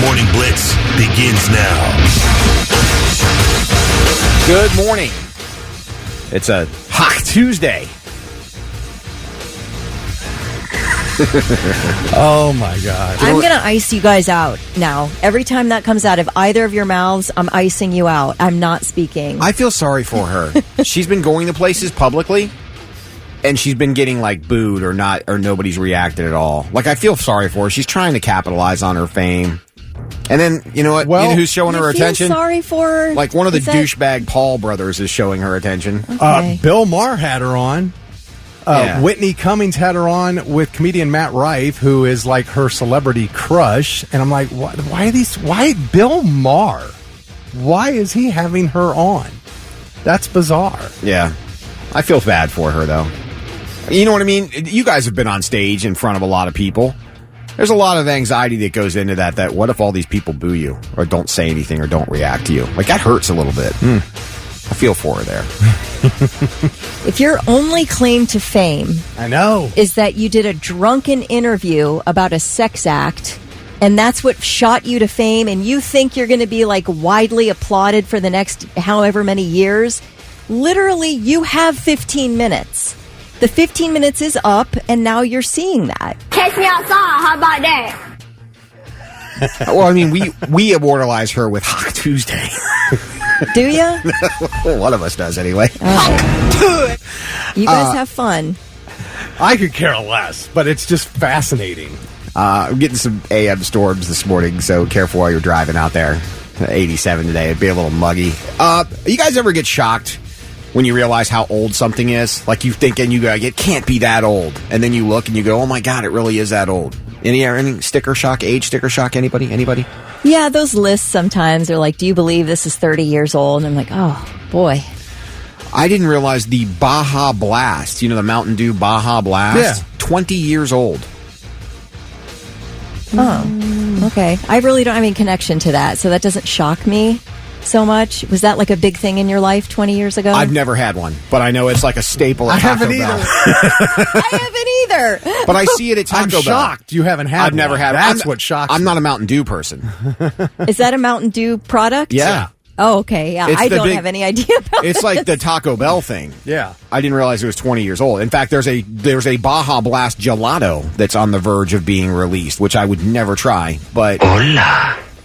Morning Blitz begins now. Good morning. It's a hot Tuesday. Oh, my God. I'm going to ice you guys out now. Every time that comes out of either of your mouths, I'm icing you out. I'm not speaking. I feel sorry for her. She's been going to places publicly, and she's been getting, like, booed or nobody's reacted at all. Like, I feel sorry for her. She's trying to capitalize on her fame. And then, you know what? Well, you know who's showing her attention? Sorry for her? Like, one of the douchebag Paul brothers is showing her attention. Okay. Bill Maher had her on. Yeah. Whitney Cummings had her on with comedian Matt Rife, who is like her celebrity crush. And I'm like, why Bill Maher? Why is he having her on? That's bizarre. Yeah. I feel bad for her, though. You know what I mean? You guys have been on stage in front of a lot of people. There's a lot of anxiety that goes into that what if all these people boo you or don't say anything or don't react to you? Like, that hurts a little bit. I feel for her there. If your only claim to fame I know is that you did a drunken interview about a sex act, and that's what shot you to fame, and you think you're going to be like widely applauded for the next however many years, literally you have 15 minutes. The 15 minutes is up, and now you're seeing that. Catch me outside. How about that? Well, I mean, we immortalize her with Hot Tuesday. Do you? One of us does, anyway. You guys have fun. I could care less, but it's just fascinating. I'm getting some AM storms this morning, so careful while you're driving out there. 87 today. It'd be a little muggy. You guys ever get shocked when you realize how old something is? Like, you think, and you go, it can't be that old. And then you look and you go, oh my God, it really is that old. Any sticker shock, age sticker shock? Anybody? Yeah, those lists sometimes are like, do you believe this is 30 years old? And I'm like, oh, boy. I didn't realize the Baja Blast, the Mountain Dew Baja Blast, 20 years old. Oh, okay. I really don't have any connection to that, so that doesn't shock me so much. Was that like a big thing in your life 20 years ago? I've never had one, but I know it's like a staple at Taco Bell. I haven't either. But I see it at Taco Bell. I'm shocked you haven't had I've never one. had one. That's what shocks me. I'm not a Mountain Dew person. Is that a Mountain Dew product? Yeah. Oh, okay. Yeah, It's I the don't big- have any idea about It's this. like the Taco Bell thing. Yeah. I didn't realize it was 20 years old. In fact, there's a Baja Blast gelato that's on the verge of being released, which I would never try. But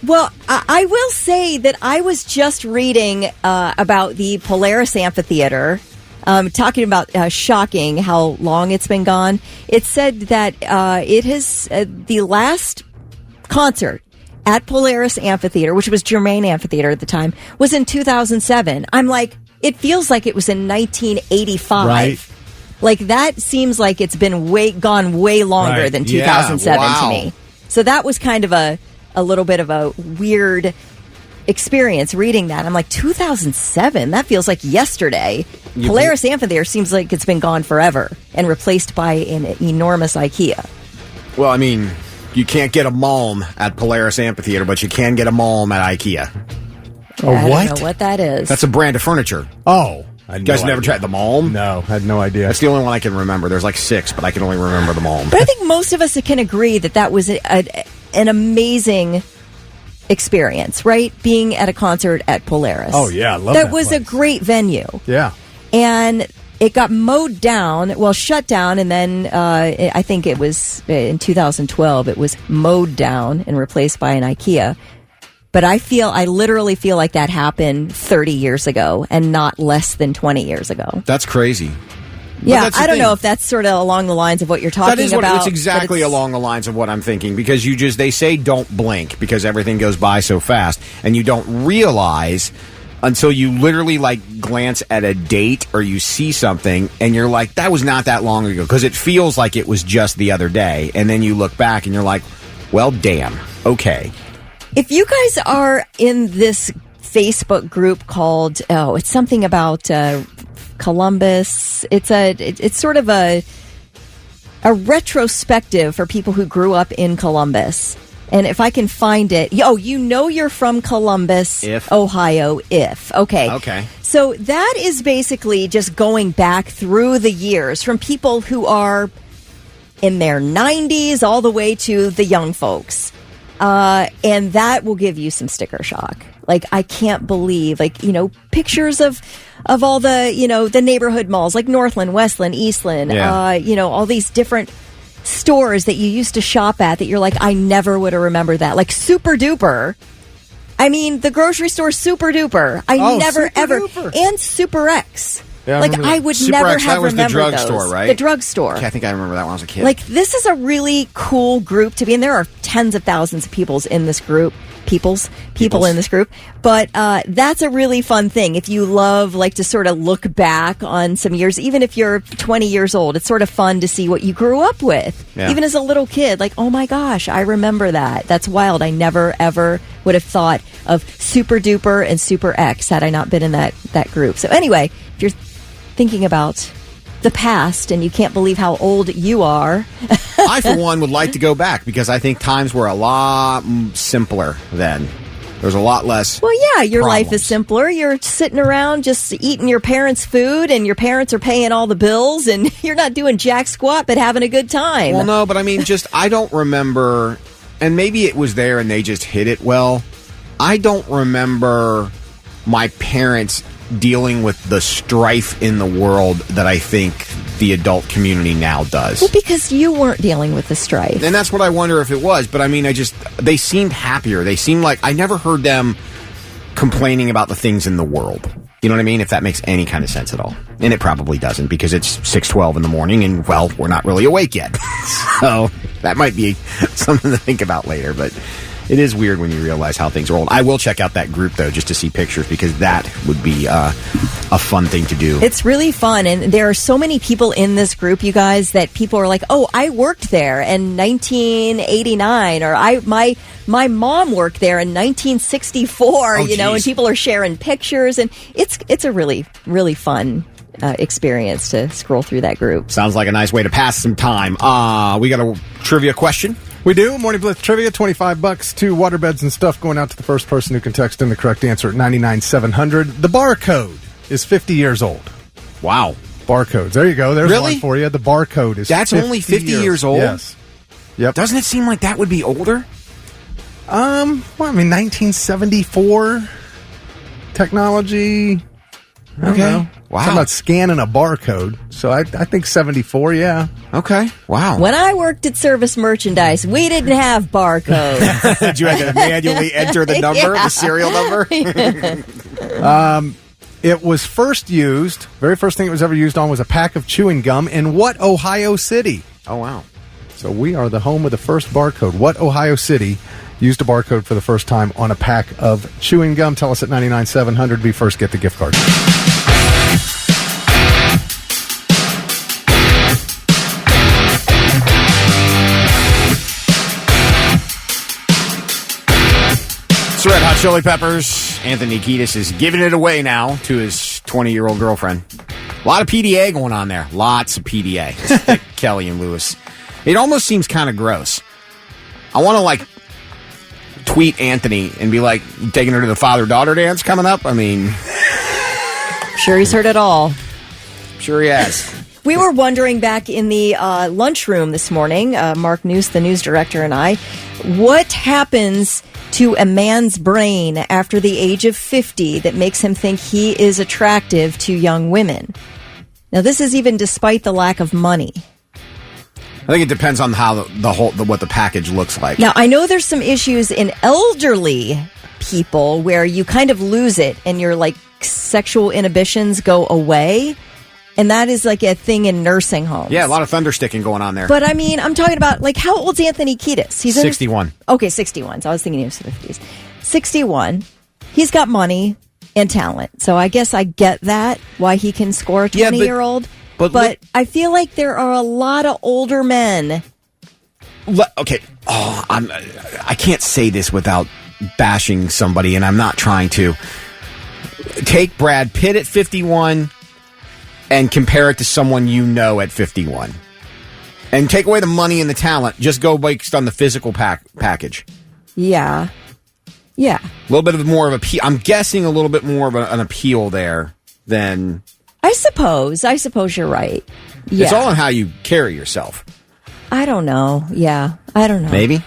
Well, I will say that I was just reading about the Polaris Amphitheater, talking about shocking how long it's been gone. It said that it has the last concert at Polaris Amphitheater, which was Germain Amphitheater at the time, was in 2007. I'm like, it feels like it was in 1985. Right. Like, that seems like it's been gone way longer Right. than Yeah, 2007 wow. to me. So that was kind of a little bit of a weird experience reading that. I'm like, 2007? That feels like yesterday. Polaris Amphitheater seems like it's been gone forever and replaced by an enormous IKEA. well, I mean, you can't get a Malm at Polaris Amphitheater, but you can get a Malm at IKEA. I what? don't know what that is. That's a brand of furniture. Oh. I had You guys no never idea. tried the Malm? No, I had no idea. That's the only one I can remember. There's like 6, but I can only remember the Malm. But I think most of us can agree that was an amazing experience, right? Being at a concert at Polaris. Oh, yeah, I love that that was a place. great venue. Yeah. And it got mowed down, shut down, and then I think it was in 2012, it was mowed down and replaced by an IKEA. But I literally feel like that happened 30 years ago and not less than 20 years ago. That's crazy. Yeah, that's the I don't thing. know if that's sort of along the lines of what you're talking That is about. it's exactly but along the lines of what I'm thinking, because they say don't blink because everything goes by so fast, and you don't realize until you literally like glance at a date or you see something and you're like, that was not that long ago, because it feels like it was just the other day, and then you look back and you're like, well, damn, okay. If you guys are in this Facebook group called, it's something about Columbus. It's sort of a retrospective for people who grew up in Columbus. And if I can find it, you're from Columbus, Ohio, Okay. Okay. So that is basically just going back through the years from people who are in their 90s all the way to the young folks. And that will give you some sticker shock. Like, I can't believe, like, pictures of all the, the neighborhood malls, like Northland, Westland, Eastland, all these different stores that you used to shop at that you're like, I never would have remembered that. Like Super Duper. I mean, the grocery store Super Duper. I never, Super ever. Duper. And Super X. Yeah, like, I would Super never X, have that was the remembered drugstore, those. right? The drugstore. I think I remember that when I was a kid. Like, this is a really cool group to be in. There are tens of thousands of people in this group. People in this group. But that's a really fun thing. If you love, like, to sort of look back on some years, even if you're 20 years old, it's sort of fun to see what you grew up with. Yeah. Even as a little kid, like, oh my gosh, I remember that. That's wild. I never, ever would have thought of Super Duper and Super X had I not been in that group. So anyway, if you're thinking about the past and you can't believe how old you are. I, for one, would like to go back because I think times were a lot simpler then. There was a lot less. Well, yeah, your problems. life is simpler. You're sitting around just eating your parents' food and your parents are paying all the bills and you're not doing jack squat but having a good time. Well, no, but I mean, I don't remember, and maybe it was there and they just hit it well. I don't remember my parents dealing with the strife in the world that I think the adult community now does. Well, because you weren't dealing with the strife. And that's what I wonder if it was. But I mean, they seemed happier. They seemed like, I never heard them complaining about the things in the world. You know what I mean? If that makes any kind of sense at all. And it probably doesn't because it's 6:12 in the morning and, well, we're not really awake yet. So that might be something to think about later. But it is weird when you realize how things are old. I will check out that group, though, just to see pictures, because that would be a fun thing to do. It's really fun, and there are so many people in this group, you guys, that people are like, oh, I worked there in 1989, or my mom worked there in 1964, and people are sharing pictures, and it's a really, really fun experience to scroll through that group. Sounds like a nice way to pass some time. We got a trivia question. We do. Morning Blitz Trivia, $25 to waterbeds and stuff going out to the first person who can text in the correct answer at 99700. The barcode is 50 years old. Wow. Barcodes. There you go. There's Really? one for you. The barcode is That's only 50 years old? Yes. Yep. Doesn't it seem like that would be older? Well, I mean, 1974 technology. I don't know. Wow. Talking about scanning a barcode. So I think 74, yeah. Okay. Wow. When I worked at Service Merchandise, we didn't have barcodes. Did you have to manually enter the number, the serial number? It was first used, very first thing it was ever used on was a pack of chewing gum in what Ohio City? Oh, wow. So we are the home of the first barcode. What Ohio City used a barcode for the first time on a pack of chewing gum? Tell us at 99700. Be first, get the gift card. It's Red Hot Chili Peppers. Anthony Kiedis is giving it away now to his 20-year-old girlfriend. A lot of PDA going on there. Lots of PDA. It's thick, Kelly and Lewis. It almost seems kind of gross. I want to, tweet Anthony and be like, you taking her to the father-daughter dance coming up? I mean... Sure he's heard it all. Sure he has. We were wondering back in the lunchroom this morning, Mark Noose, the news director, and I, what happens to a man's brain after the age of 50 that makes him think he is attractive to young women? Now, this is even despite the lack of money. I think it depends on how what the package looks like. Now, I know there's some issues in elderly people where you kind of lose it and your sexual inhibitions go away. And that is a thing in nursing homes. Yeah, a lot of thundersticking going on there. But I mean, I'm talking about how old's Anthony Kiedis? He's 61. Okay, 61. So I was thinking he was 50s. 61. He's got money and talent. So I guess I get that, why he can score a 20-year-old. But I feel like there are a lot of older men. Okay. Oh, I can't say this without bashing somebody, and I'm not trying to. Take Brad Pitt at 51 and compare it to someone you know at 51. And take away the money and the talent. Just go based on the physical package. Yeah. Yeah. A little bit more of I'm guessing a little bit more of an appeal there than... I suppose you're right. Yeah. It's all on how you carry yourself. I don't know. Yeah. I don't know. Maybe?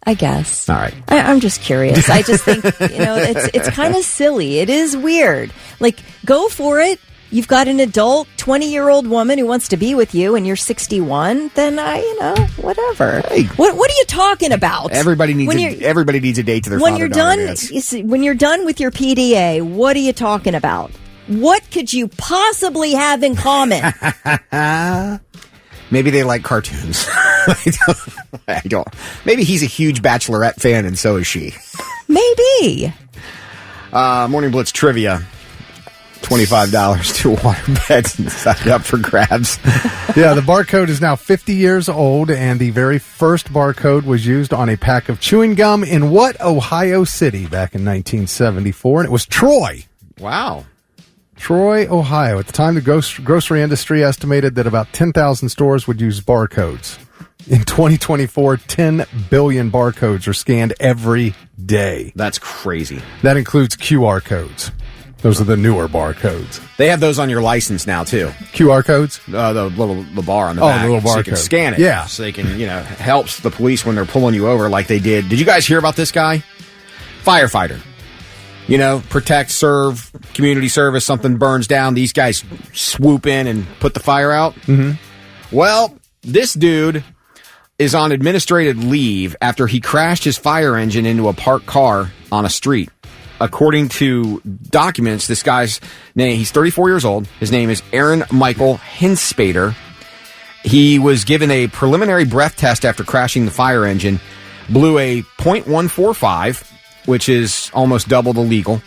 I guess. All right. I'm just curious. I just think, it's kind of silly. It is weird. Like, go for it. You've got an adult 20-year-old woman who wants to be with you and you're 61, then whatever. Hey. What are you talking about? Everybody needs a date to their when father you're daughter done dance. when you're done with your PDA, what are you talking about? What could you possibly have in common? Maybe they like cartoons. I don't. Maybe he's a huge Bachelorette fan and so is she. Maybe. Morning Blitz trivia. $25 to waterbeds and sign up for grabs. Yeah, the barcode is now 50 years old, and the very first barcode was used on a pack of chewing gum in what Ohio city back in 1974? And it was Troy. Wow. Troy, Ohio. At the time, the grocery industry estimated that about 10,000 stores would use barcodes. In 2024, 10 billion barcodes are scanned every day. That's crazy. That includes QR codes. Those are the newer barcodes. They have those on your license now, too. QR codes? The bar on the back. The little barcode. So you can scan it. Yeah. So they can, helps the police when they're pulling you over like they did. Did you guys hear about this guy? Firefighter. Protect, serve, community service, something burns down. These guys swoop in and put the fire out. Mm-hmm. Well, this dude is on administrative leave after he crashed his fire engine into a parked car on a street. According to documents, this guy's name, he's 34 years old. His name is Aaron Michael Hinspader. He was given a preliminary breath test after crashing the fire engine, blew a .145, which is almost double the legal.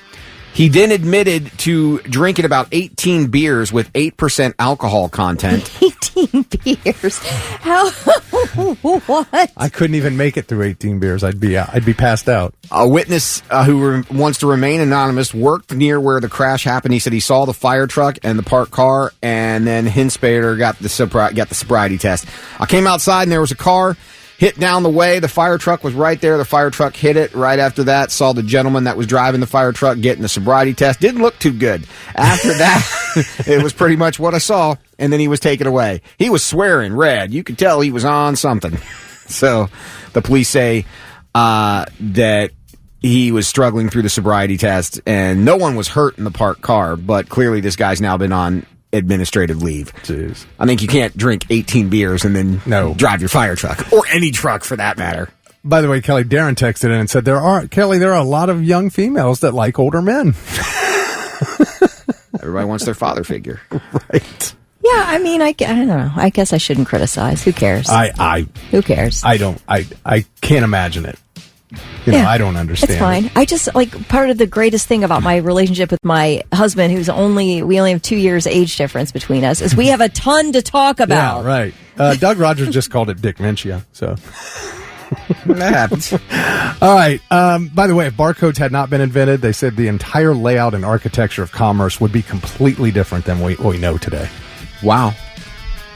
He then admitted to drinking about 18 beers with 8% alcohol content. 18 beers? How? What? I couldn't even make it through 18 beers. I'd be passed out. A witness who wants to remain anonymous worked near where the crash happened. He said he saw the fire truck and the parked car, and then Hinspader got the sobriety test. I came outside and there was a car hit down the way. The fire truck was right there. The fire truck hit it. Right after that, saw the gentleman that was driving the fire truck getting the sobriety test. Didn't look too good. After that, it was pretty much what I saw, and then he was taken away. He was swearing red. You could tell he was on something. So the police say that he was struggling through the sobriety test, and no one was hurt in the parked car, but clearly this guy's now been on administrative leave. Jeez. I think you can't drink 18 beers and then drive your fire truck, or any truck for that matter. By the way, Kelly, Darren texted in and said, there are a lot of young females that like older men. Everybody wants their father figure. Right. Yeah, I mean, I don't know. I guess I shouldn't criticize. Who cares? Who cares? I can't imagine it. I don't understand. It's fine. I just, part of the greatest thing about my relationship with my husband, we only have 2 years age difference between us, is we have a ton to talk about. Yeah, right. Doug Rogers just called it Dickmentia, so. That happens. All right. By the way, if barcodes had not been invented, they said the entire layout and architecture of commerce would be completely different than what we know today. Wow.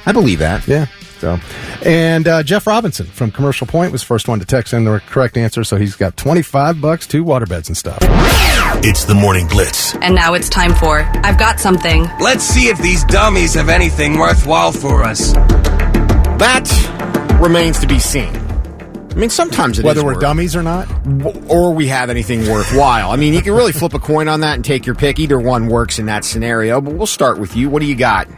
I believe that. Yeah. So, and Jeff Robinson from Commercial Point was the first one to text in the correct answer, so he's got $25 to waterbeds and stuff. It's the Morning Blitz. And now it's time for I've Got Something. Let's see if these dummies have anything worthwhile for us. That remains to be seen. I mean, sometimes whether we're dummies or not, or we have anything worthwhile. I mean, you can really flip a coin on that and take your pick. Either one works in that scenario, but we'll start with you. What do you got?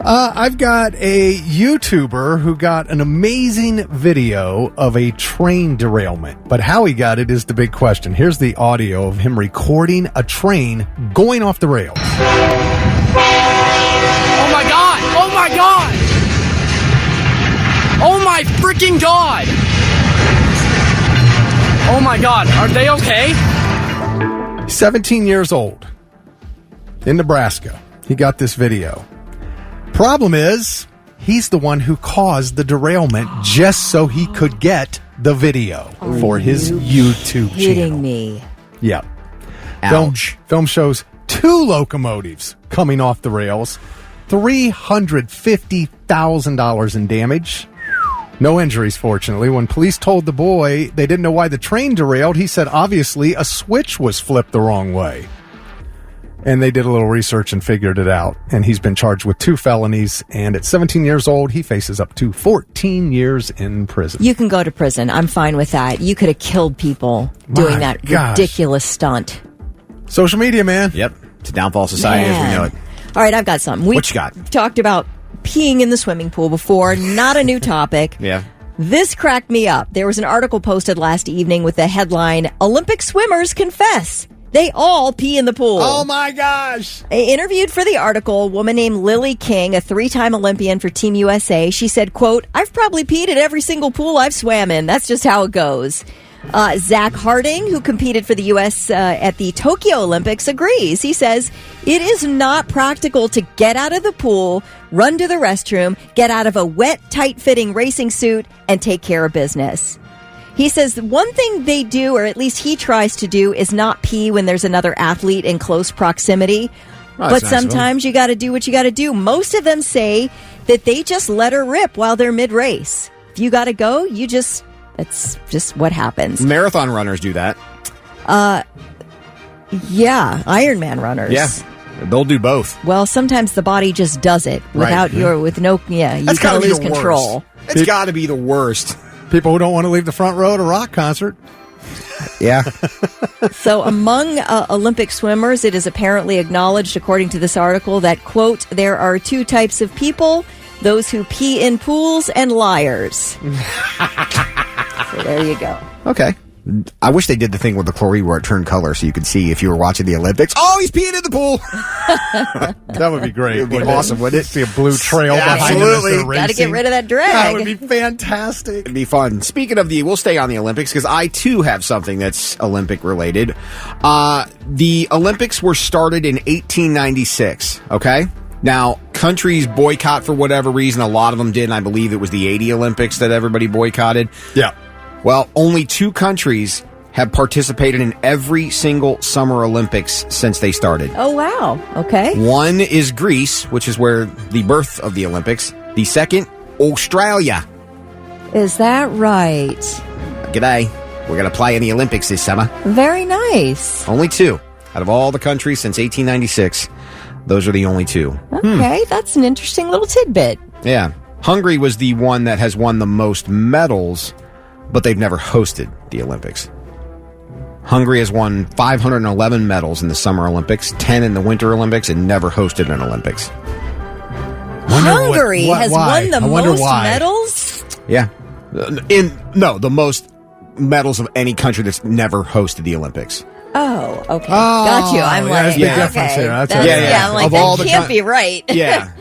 I've got a YouTuber who got an amazing video of a train derailment, but how he got it is the big question. Here's the audio of him recording a train going off the rails. Oh my God! Oh my God! Oh my freaking God! Oh my God, are they okay? 17 years old in Nebraska. He got this video. Problem is, he's the one who caused the derailment just so he could get the video for his YouTube Kidding channel. me. Yep. Ouch. Film shows 2 locomotives coming off the rails, $350,000 in damage. No injuries, fortunately. When police told the boy they didn't know why the train derailed, he said obviously a switch was flipped the wrong way. And they did a little research and figured it out. And he's been charged with 2 felonies. And at 17 years old, he faces up to 14 years in prison. You can go to prison. I'm fine with that. You could have killed people doing My that gosh. ridiculous stunt. Social media, man. Yep. It's a downfall of society as we know it. All right, I've got something. We What you got? talked about peeing in the swimming pool before. Not a new topic. Yeah. This cracked me up. There was an article posted last evening with the headline, Olympic swimmers confess they all pee in the pool. Oh, my gosh. Interviewed for the article, a woman named Lily King, a 3-time Olympian for Team USA, she said, quote, I've probably peed at every single pool I've swam in. That's just how it goes. Zach Harding, who competed for the U.S. At the Tokyo Olympics, agrees. He says, it is not practical to get out of the pool, run to the restroom, get out of a wet, tight-fitting racing suit, and take care of business. He says one thing they do, or at least he tries to do, is not pee when there's another athlete in close proximity. Well, but that's nice of sometimes you got to do what you got to do. Most of them say that they just let her rip while they're mid-race. If you got to go, that's just what happens. Marathon runners do that. Yeah, Ironman runners. Yeah. They'll do both. Well, sometimes the body just does it without you That's gotta gotta be lose the control. Worst. It's got to be the worst. People who don't want to leave the front row at a rock concert. Yeah. So among Olympic swimmers, it is apparently acknowledged, according to this article, that, quote, there are 2 types of people, those who pee in pools and liars. So there you go. Okay. I wish they did the thing with the chlorine where it turned color so you could see if you were watching the Olympics. Oh, he's peeing in the pool. That would be great. It would be awesome, wouldn't it? See a blue trail Yeah, behind absolutely. them as they're Got to get racing. rid of that drag. That would be fantastic. It'd be fun. Speaking of we'll stay on the Olympics because I too have something that's Olympic related. The Olympics were started in 1896. Okay. Now, countries boycott for whatever reason. A lot of them did, and I believe it was the 80 Olympics that everybody boycotted. Yeah. Well, only 2 countries have participated in every single Summer Olympics since they started. Oh, wow. Okay. One is Greece, which is where the birth of the Olympics. The second, Australia. Is that right? G'day. We're going to play in the Olympics this summer. Very nice. Only 2. Out of all the countries since 1896, those are the only 2. Okay, that's an interesting little tidbit. Yeah. Hungary was the one that has won the most medals, but they've never hosted the Olympics. Hungary has won 511 medals in the Summer Olympics, 10 in the Winter Olympics, and never hosted an Olympics. Hungary has why? won the I wonder most why. medals? Yeah. The most medals of any country that's never hosted the Olympics. Oh, okay. Got you. I'm yeah, like, there's a big okay. difference here. That's That's- right. Yeah. I'm like, Of all that the can't coun- be right. Yeah.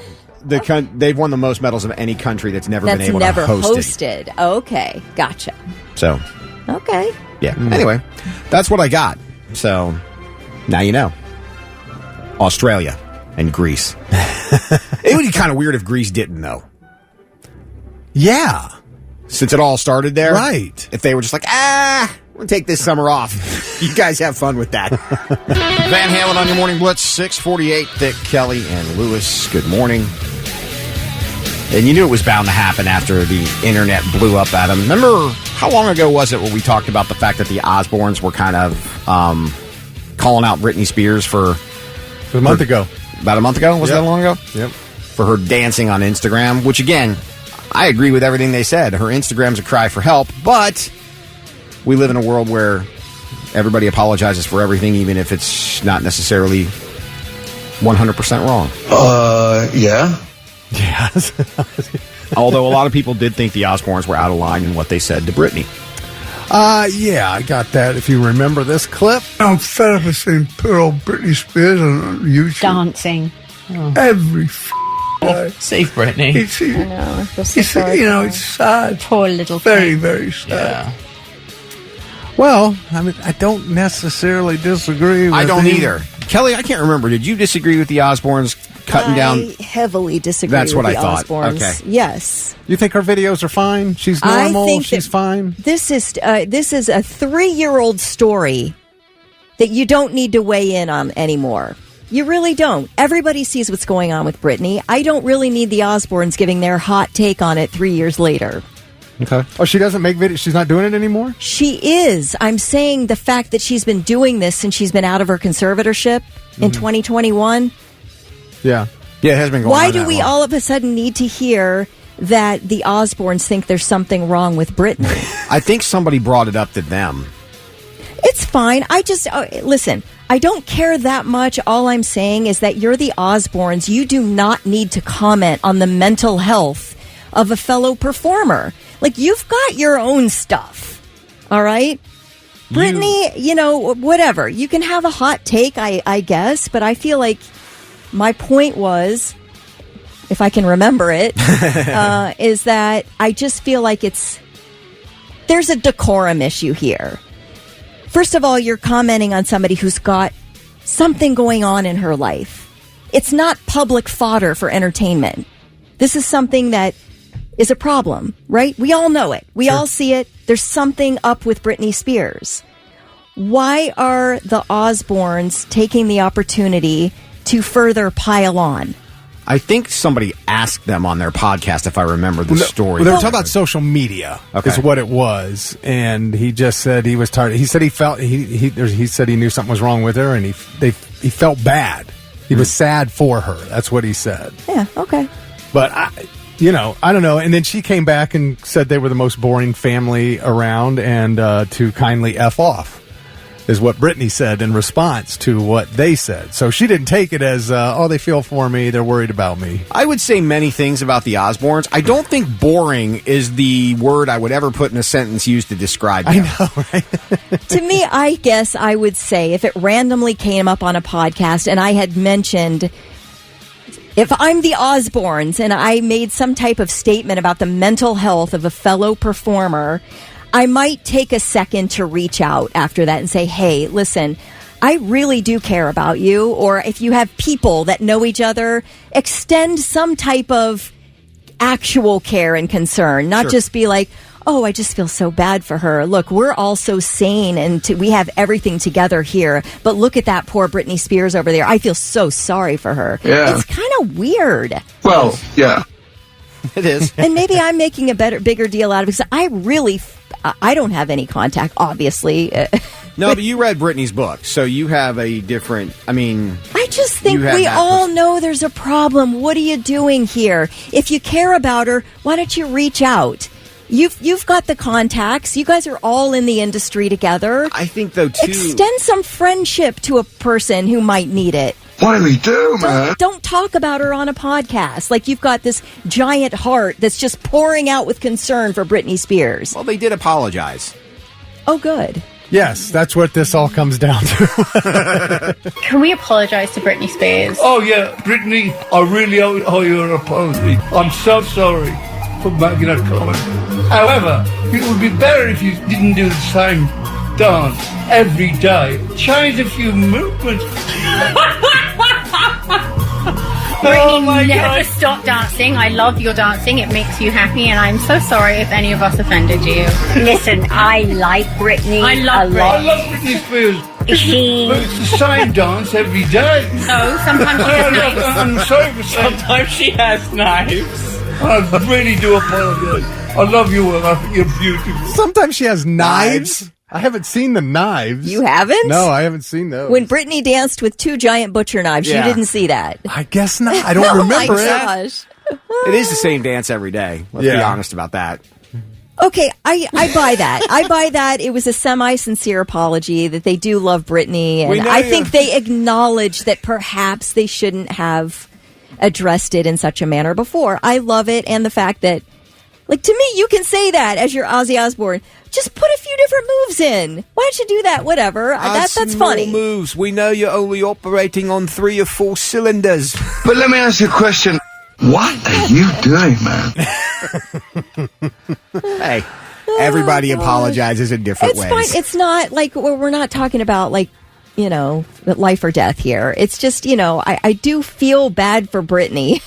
They've won the most medals of any country that's never That's been able never to host it. hosted. Okay, gotcha. So, Okay. yeah. Anyway, that's what I got. So, now you know. Australia and Greece. It would be kind of weird if Greece didn't, though. Yeah. Since it all started there. Right. If they were just like, we're going to take this summer off. You guys have fun with that. Van Halen on your Morning Blitz, 648. Dick, Kelly, and Lewis. Good morning. And you knew it was bound to happen after the internet blew up at him. Remember, how long ago was it when we talked about the fact that the Osbournes were kind of calling out Britney Spears for... A month ago. About a month ago? Was Yep. that long ago? Yep. For her dancing on Instagram, which again, I agree with everything they said. Her Instagram's a cry for help, but we live in a world where everybody apologizes for everything, even if it's not necessarily 100% wrong. Yeah. Yes. Although a lot of people did think the Osbournes were out of line in what they said to Britney. Yeah, I got that. If you remember this clip. I'm fed up with seeing poor old Britney Spears on YouTube Dancing. every day. Save Britney. It's, I know. I feel so it's sorry you know, for it's sad. Poor little Very, thing. very sad. Yeah. Well, I mean, I don't necessarily disagree with I don't him. either. Kelly, I can't remember. Did you disagree with the Osbournes cutting down? I heavily disagree That's with what the I thought. Osbournes. Okay. Yes. You think her videos are fine? She's normal? I think She's that fine? This is a 3-year-old story that you don't need to weigh in on anymore. You really don't. Everybody sees what's going on with Britney. I don't really need the Osbournes giving their hot take on it 3 years later. Okay. Oh, she doesn't make videos? She's not doing it anymore? She is. I'm saying the fact that she's been doing this since she's been out of her conservatorship, in 2021? Yeah. Yeah, it has been going on. Why do that we long. all of a sudden need to hear that the Osbournes think there's something wrong with Britney? I think somebody brought it up to them. It's fine. I just, listen, I don't care that much. All I'm saying is that you're the Osbournes. You do not need to comment on the mental health of a fellow performer. Like, you've got your own stuff. All right? Britney, whatever. You can have a hot take, I guess, but I feel like my point was, if I can remember it, is that I just feel like there's a decorum issue here. First of all, you're commenting on somebody who's got something going on in her life. It's not public fodder for entertainment. This is something that is a problem, right? We all know it. We all see it. There's something up with Britney Spears. Why are the Osbournes taking the opportunity to further pile on? I think somebody asked them on their podcast, if I remember the story. They were talking about social media, is what it was, and he just said he was tired. He said he felt he said he knew something was wrong with her, and he felt bad. He was sad for her. That's what he said. Yeah. Okay. But I don't know. And then she came back and said they were the most boring family around, and to kindly F off. Is what Britney said in response to what they said. So she didn't take it as, they feel for me, they're worried about me. I would say many things about the Osbournes. I don't think boring is the word I would ever put in a sentence used to describe them. I know, right? To me, I guess I would say if it randomly came up on a podcast and I had mentioned, if I'm the Osbournes and I made some type of statement about the mental health of a fellow performer, I might take a second to reach out after that and say, hey, listen, I really do care about you. Or if you have people that know each other, extend some type of actual care and concern, not just be like, oh, I just feel so bad for her. Look, we're all so sane and we have everything together here. But look at that poor Britney Spears over there. I feel so sorry for her. Yeah. It's kind of weird. Well, yeah. It is. And maybe I'm making a bigger deal out of it because I don't have any contact, obviously. No, but you read Britney's book, so you have a different, I just think we all know there's a problem. What are you doing here? If you care about her, why don't you reach out? You've got the contacts. You guys are all in the industry together. I think, though, too... Extend some friendship to a person who might need it. What do we do, man? Don't talk about her on a podcast. Like you've got this giant heart that's just pouring out with concern for Britney Spears. Well, they did apologize. Oh, good. Yes, that's what this all comes down to. Can we apologize to Britney Spears? Oh, yeah, Britney, I really owe you an apology. I'm so sorry for making that comment. However, it would be better if you didn't do the same dance every day. Change a few movements. Britney, never stop dancing. I love your dancing. It makes you happy, and I'm so sorry if any of us offended you. Listen, I like Britney. I love Britney. I love Britney Spears. But it's the same dance every day. No, sometimes she has knives. I'm sorry for saying. Sometimes she has knives. I really do apologize. I love you all. I think you're beautiful. Sometimes she has knives. I haven't seen the knives. You haven't? No, I haven't seen those. When Britney danced with two giant butcher knives, you didn't see that. I guess not. I don't remember my it. Gosh. It is the same dance every day. Let's be honest about that. Okay, I buy that. I buy that. It was a semi-sincere apology that they do love Britney. And I think they acknowledge that perhaps they shouldn't have addressed it in such a manner before. I love it. And the fact that, like, to me, you can say that as your Ozzy Osbourne. Just put a few different moves in. Why don't you do that? Whatever. That's funny. Moves. We know you're only operating on 3 or 4 cylinders. But let me ask you a question. What are you doing, man? Hey, everybody apologizes in different ways. It's fine. It's not like we're not talking about like, life or death here. It's just, I do feel bad for Britney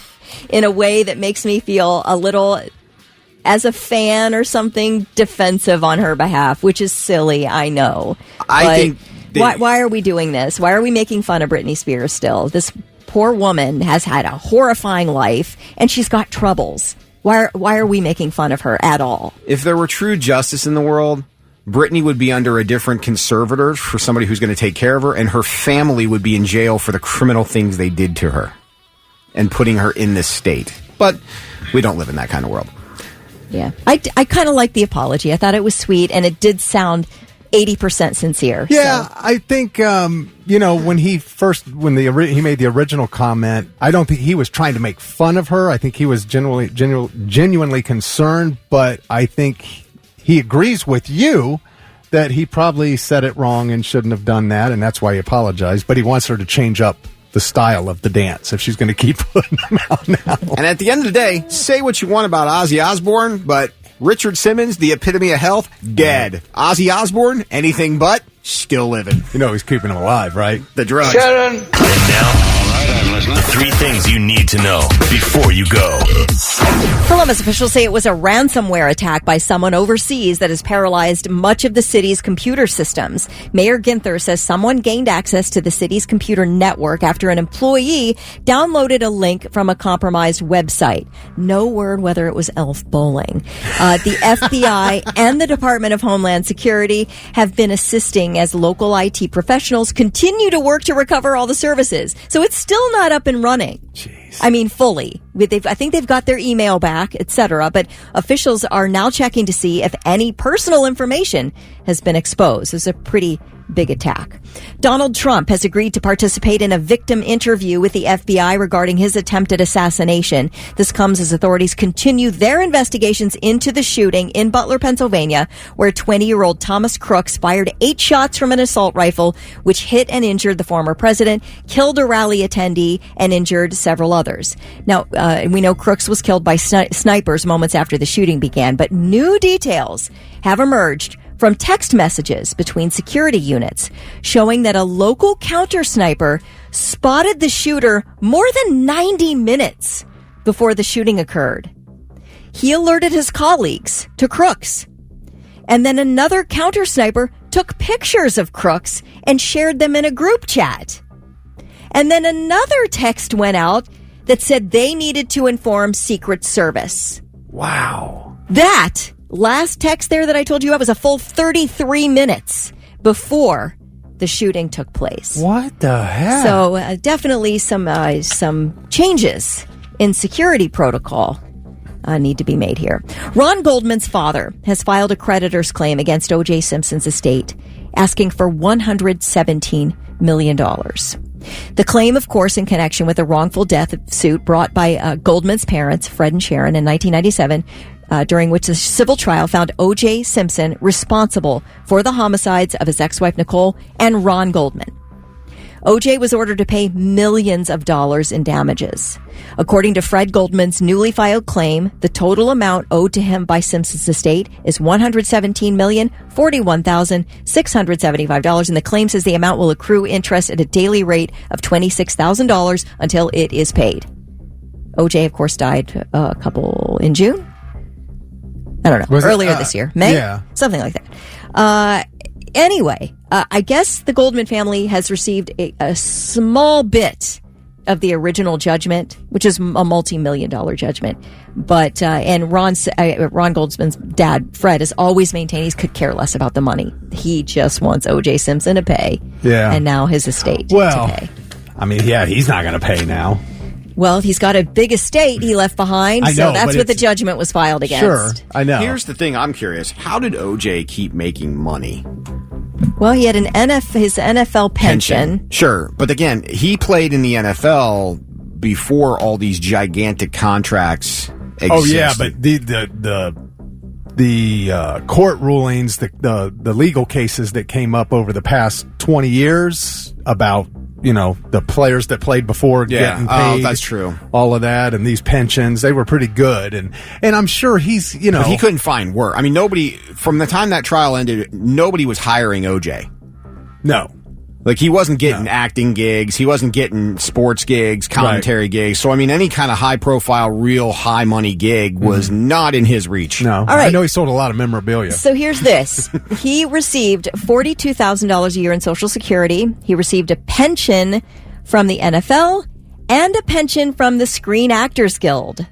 in a way that makes me feel a little, as a fan or something, defensive on her behalf, which is silly, I know. I think... Why are we doing this? Why are we making fun of Britney Spears still? This poor woman has had a horrifying life, and she's got troubles. Why are we making fun of her at all? If there were true justice in the world, Brittany would be under a different conservator for somebody who's going to take care of her, and her family would be in jail for the criminal things they did to her and putting her in this state. But we don't live in that kind of world. Yeah. I kind of like the apology. I thought it was sweet, and it did sound 80% sincere. Yeah, so. I think, when he made the original comment, I don't think he was trying to make fun of her. I think he was genuinely concerned, but I think he agrees with you that he probably said it wrong and shouldn't have done that, and that's why he apologized. But he wants her to change up the style of the dance if she's going to keep putting them out now. And at the end of the day, say what you want about Ozzy Osbourne, but Richard Simmons, the epitome of health, dead. Ozzy Osbourne, anything but, still living. You know he's keeping him alive, right? The drugs. Sharon! And now, the 3 things you need to know before you go. Columbus officials say it was a ransomware attack by someone overseas that has paralyzed much of the city's computer systems. Mayor Ginther says someone gained access to the city's computer network after an employee downloaded a link from a compromised website. No word whether it was Elf Bowling. The FBI and the Department of Homeland Security have been assisting as local IT professionals continue to work to recover all the services. So it's still not up and running. Jeez. I mean, fully. I think they've got their email back, etc. But officials are now checking to see if any personal information has been exposed. It's a pretty big attack. Donald Trump has agreed to participate in a victim interview with the FBI regarding his attempted assassination. This comes as authorities continue their investigations into the shooting in Butler, Pennsylvania, where 20-year-old Thomas Crooks fired 8 shots from an assault rifle, which hit and injured the former president, killed a rally attendee, and injured several others. Now, we know Crooks was killed by snipers moments after the shooting began, but new details have emerged from text messages between security units showing that a local counter sniper spotted the shooter more than 90 minutes before the shooting occurred. He alerted his colleagues to Crooks. And then another counter sniper took pictures of Crooks and shared them in a group chat. And then another text went out that said they needed to inform Secret Service. Wow. That last text there that I told you about was a full 33 minutes before the shooting took place. What the heck? So definitely some changes in security protocol need to be made here. Ron Goldman's father has filed a creditor's claim against O.J. Simpson's estate, asking for $117 million. The claim, of course, in connection with a wrongful death suit brought by Goldman's parents, Fred and Sharon, in 1997, during which the civil trial found O.J. Simpson responsible for the homicides of his ex-wife Nicole and Ron Goldman. O.J. was ordered to pay millions of dollars in damages. According to Fred Goldman's newly filed claim, the total amount owed to him by Simpson's estate is $117,041,675, and the claim says the amount will accrue interest at a daily rate of $26,000 until it is paid. O.J., of course, died a couple in June. I don't know, earlier this year. May? Yeah. Something like that. Anyway, I guess the Goldman family has received a small bit of the original judgment, which is a multi-million-dollar judgment. But and Ron Goldman's dad, Fred, has always maintained he could care less about the money. He just wants O.J. Simpson to pay. Yeah. And now his estate to pay. I mean, yeah, he's not going to pay now. Well, he's got a big estate he left behind, so that's what the judgment was filed against. Sure, I know. Here's the thing I'm curious. How did O.J. keep making money? Well, he had his NFL pension. Sure, but again, he played in the NFL before all these gigantic contracts existed. Oh, yeah, but the court rulings, the legal cases that came up over the past 20 years about, the players that played before getting paid. Oh, that's true. All of that and these pensions, they were pretty good. And I'm sure he's, But he couldn't find work. I mean, from the time that trial ended, nobody was hiring OJ. No. Like, he wasn't getting acting gigs. He wasn't getting sports gigs, commentary gigs. So, I mean, any kind of high-profile, real high-money gig was not in his reach. No. All right. I know he sold a lot of memorabilia. So here's this. He received $42,000 a year in Social Security. He received a pension from the NFL and a pension from the Screen Actors Guild.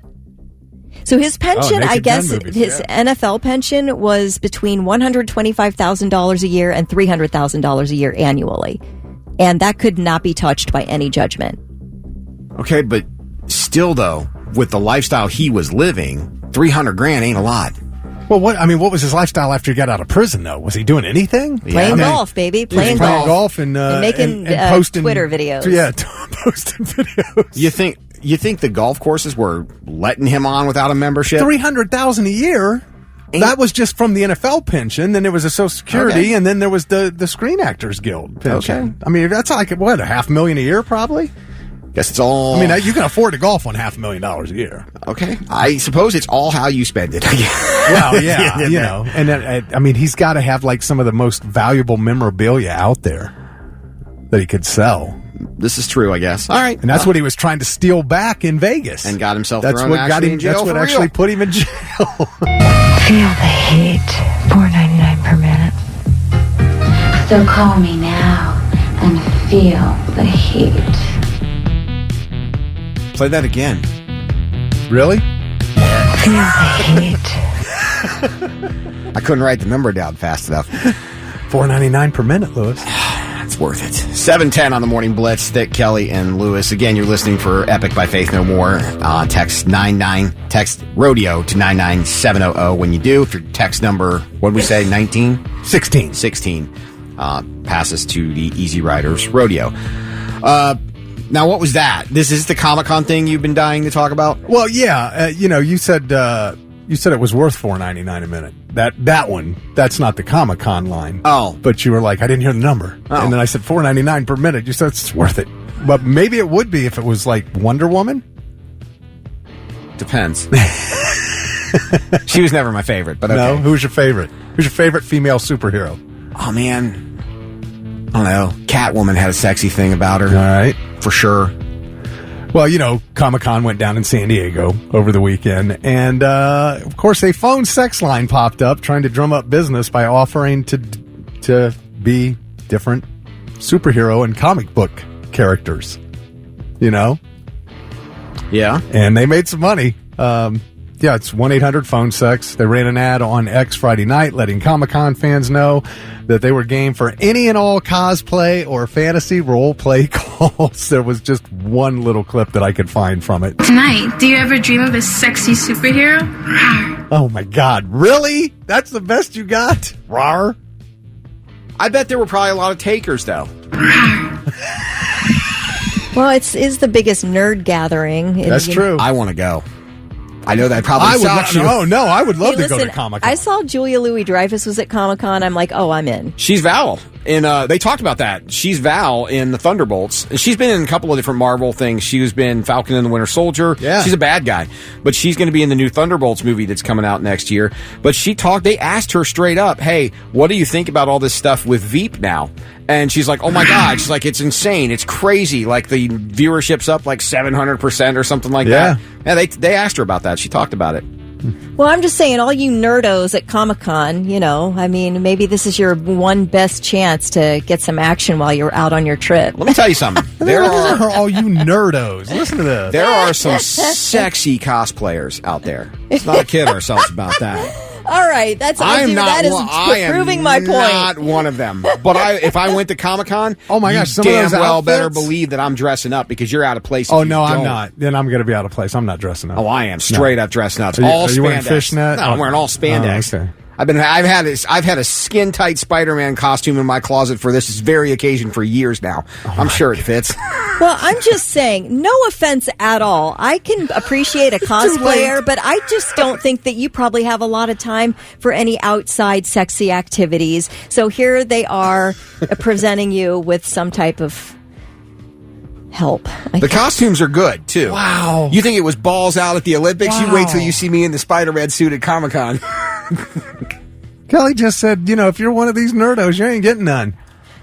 So his pension, Naked I guess, Gun movies, his yeah. NFL pension was between $125,000 a year and $300,000 a year annually. And that could not be touched by any judgment. Okay, but still, though, with the lifestyle he was living, $300,000 ain't a lot. Well, what was his lifestyle after he got out of prison, though? Was he doing anything? Playing golf, baby. Playing golf and making posting Twitter videos. Yeah, posting videos. You think the golf courses were letting him on without a membership? $300,000 a year. That was just from the NFL pension. Then there was a Social Security, and then there was the Screen Actors Guild pension. Okay. I mean, that's like what, $500,000 a year, probably. Guess it's all. I mean, you can afford to golf on $500,000 a year. Okay, I suppose it's all how you spend it. Well, yeah, you know, and then, I mean, he's got to have like some of the most valuable memorabilia out there that he could sell. This is true, I guess. All right, and that's what he was trying to steal back in Vegas, and got himself. That's thrown what got him. in jail That's what for actually real. put him in jail. Feel the heat. $4.99 per minute. So call me now and feel the heat. Play that again. Really? Feel the heat. I couldn't write the number down fast enough. $4.99 per minute, Lewis. It's worth it. 7:10 on the Morning Blitz. Thick, Kelly, and Lewis. Again, you're listening for Epic by Faith No More. Text rodeo to 99700 when you do. If your text number, what did we say, 19? 16 passes to the Easy Riders Rodeo. Now, what was that? This is the Comic-Con thing you've been dying to talk about? Well, yeah. You said it was worth $4.99 a minute. That one, that's not the Comic-Con line. Oh. But you were like, I didn't hear the number. Oh. And then I said $4.99 per minute. You said it's worth it. But maybe it would be if it was like Wonder Woman. Depends. She was never my favorite, but okay. No? Who's your favorite? Who's your favorite female superhero? Oh, man. I don't know. Catwoman had a sexy thing about her. All right. For sure. Well, Comic-Con went down in San Diego over the weekend. And, of course, a phone sex line popped up trying to drum up business by offering to be different superhero and comic book characters. Yeah. And they made some money. Yeah, it's 1-800-PHONE-SEX. They ran an ad on X Friday night letting Comic-Con fans know that they were game for any and all cosplay or fantasy role-play calls. There was just one little clip that I could find from it. Tonight, do you ever dream of a sexy superhero? Oh, my God. Really? That's the best you got? Rawr. I bet there were probably a lot of takers, though. Well, is the biggest nerd gathering. That's true. I want to go. I know that probably sucks you. No, I would love to listen, go to Comic-Con. I saw Julia Louis-Dreyfus was at Comic-Con. I'm like, oh, I'm in. She's Val. And they talked about that. She's Val in the Thunderbolts. She's been in a couple of different Marvel things. She's been Falcon and the Winter Soldier. Yeah. She's a bad guy. But she's going to be in the new Thunderbolts movie that's coming out next year. But they asked her straight up, hey, what do you think about all this stuff with Veep now? And she's like, oh my God. She's like, it's insane. It's crazy. Like the viewership's up like 700% or something like that. Yeah, they asked her about that. She talked about it. Well, I'm just saying, all you nerdos at Comic-Con, maybe this is your one best chance to get some action while you're out on your trip. Let me tell you something. There are all you nerdos. Listen to this. There are some sexy cosplayers out there. Let's not kid ourselves about that. All right, that is proving my point. I'm not one of them. But if I went to Comic-Con, oh my gosh, some damn of those well outfits? better believe that I'm dressing up because you're out of place. Oh no, I'm not. Then I'm going to be out of place. I'm not dressing up. Oh, I am straight up dressing up. Are All you wearing spandex. fishnet? No, I'm wearing all spandex. Oh, okay. I've had a skin tight Spider-Man costume in my closet for this very occasion for years now. I'm sure it fits. Well, I'm just saying, no offense at all. I can appreciate a cosplayer, but I just don't think that you probably have a lot of time for any outside sexy activities. So here they are presenting you with some type of help. The costumes are good, too. Wow. You think it was balls out at the Olympics? Wow. You wait till you see me in the Spider-Man suit at Comic-Con. Kelly just said, if you're one of these nerdos, you ain't getting none.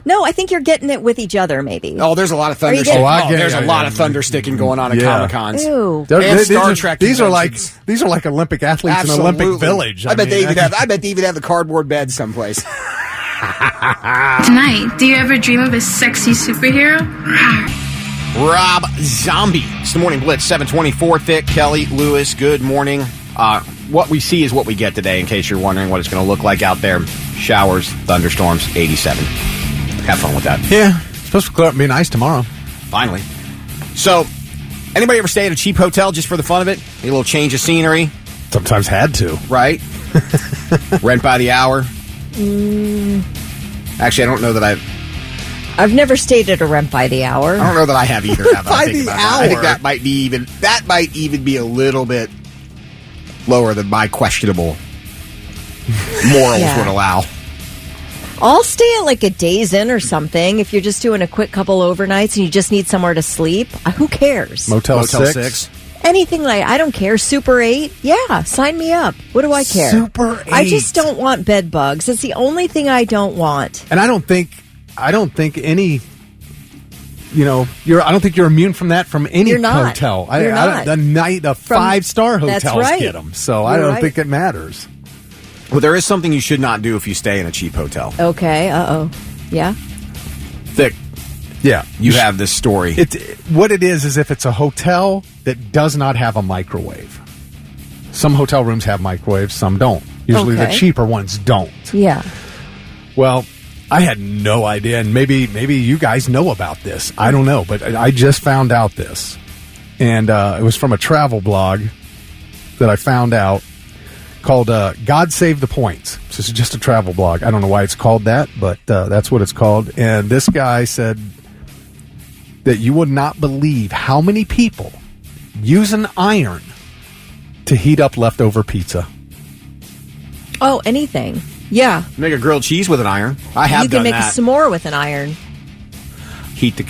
No, I think you're getting it with each other, maybe. Oh, there's a lot of thunder sticking. There's a lot of thunder sticking going on at Comic-Cons. Ew. And Star Trek these are conventions. like Olympic athletes in Olympic Village. I bet they even have the cardboard beds someplace. Tonight, do you ever dream of a sexy superhero? Rob Zombie. It's the Morning Blitz, 724. Thick, Kelly, Lewis, good morning. What we see is what we get today, in case you're wondering what it's going to look like out there. Showers, thunderstorms, 87. Have fun with that. Yeah. It's supposed to clear up and be nice tomorrow. Finally. So, anybody ever stay at a cheap hotel just for the fun of it? Need a little change of scenery? Sometimes had to. Right? Rent by the hour? Actually, I don't know that I've never stayed at a rent by the hour. I don't know that I have either. By the hour? I think that might even be a little bit lower than my questionable morals would allow. I'll stay at like a Days Inn or something if you're just doing a quick couple overnights and you just need somewhere to sleep. Who cares? Motel 6? Anything I don't care. Super 8? Yeah, sign me up. What do I care? Super 8. I just don't want bed bugs. It's the only thing I don't want. And I don't think any, I don't think you're immune from that from any You're not. hotel. You're not. The night of 5-star hotels That's right. get them. So You're I don't right. think it matters. Well, there is something you should not do if you stay in a cheap hotel. Okay, Yeah? Thick. Yeah. You have this story. What it is if it's a hotel that does not have a microwave. Some hotel rooms have microwaves, some don't. Usually the cheaper ones don't. Yeah. Well, I had no idea, and maybe you guys know about this. I don't know, but I just found out this. And it was from a travel blog that I found out called God Save the Points. So this is just a travel blog. I don't know why it's called that, but that's what it's called. And this guy said that you would not believe how many people use an iron to heat up leftover pizza. Oh, anything. Yeah. Make a grilled cheese with an iron. I have done that. You can make a s'more with an iron.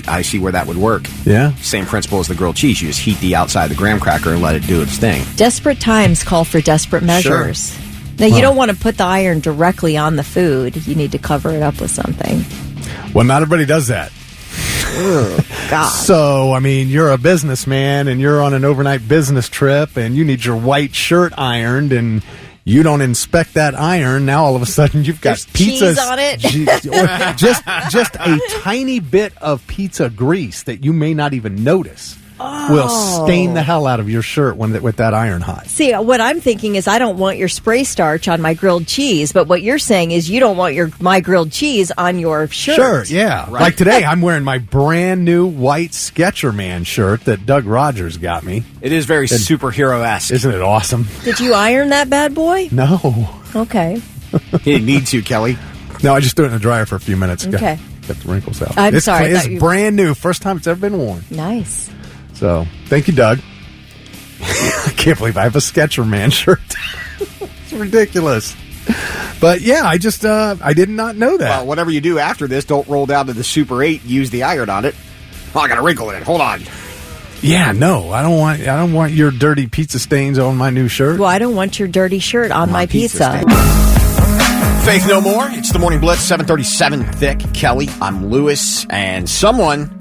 I see where that would work. Yeah. Same principle as the grilled cheese. You just heat the outside of the graham cracker and let it do its thing. Desperate times call for desperate measures. Sure. Now, you don't want to put the iron directly on the food. You need to cover it up with something. Well, not everybody does that. Oh, God. So, I mean, you're a businessman and you're on an overnight business trip and you need your white shirt ironed and you don't inspect that iron. Now, all of a sudden, you've got pizza cheese on it. or just a tiny bit of pizza grease that you may not even notice will stain the hell out of your shirt with that iron hot. See, what I'm thinking is I don't want your spray starch on my grilled cheese, but what you're saying is you don't want my grilled cheese on your shirt. Sure, yeah. Right. Like today, I'm wearing my brand new white Sketcherman shirt that Doug Rogers got me. It is very superhero-esque. Isn't it awesome? Did you iron that bad boy? No. Okay. You didn't need to, Kelly. No, I just threw it in the dryer for a few minutes. Okay. Got the wrinkles out. I'm sorry. It's brand new. First time it's ever been worn. Nice. So, thank you, Doug. I can't believe I have a Sketcherman shirt. It's ridiculous. But, yeah, I did not know that. Well, whatever you do after this, don't roll down to the Super 8 and use the iron on it. Oh, I got a wrinkle in it. Hold on. Yeah, no, I don't want your dirty pizza stains on my new shirt. Well, I don't want your dirty shirt on my pizza. Faith No More. It's the Morning Blitz, 737 Thick. Kelly, I'm Lewis, and someone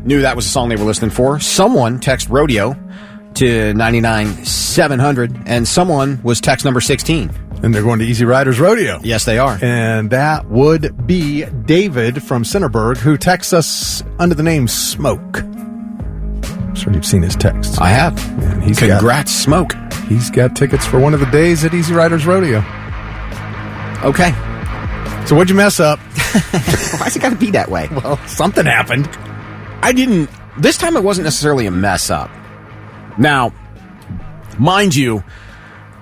knew that was the song they were listening for. Someone text rodeo to 99700, and someone was text number 16. And they're going to Easy Riders Rodeo. Yes, they are. And that would be David from Centerburg, who texts us under the name Smoke. I'm sure you've seen his texts. I have. And Congrats, Smoke. He's got tickets for one of the days at Easy Riders Rodeo. Okay. So what'd you mess up? Why's it got to be that way? Well, something happened. This time it wasn't necessarily a mess up. Now, mind you,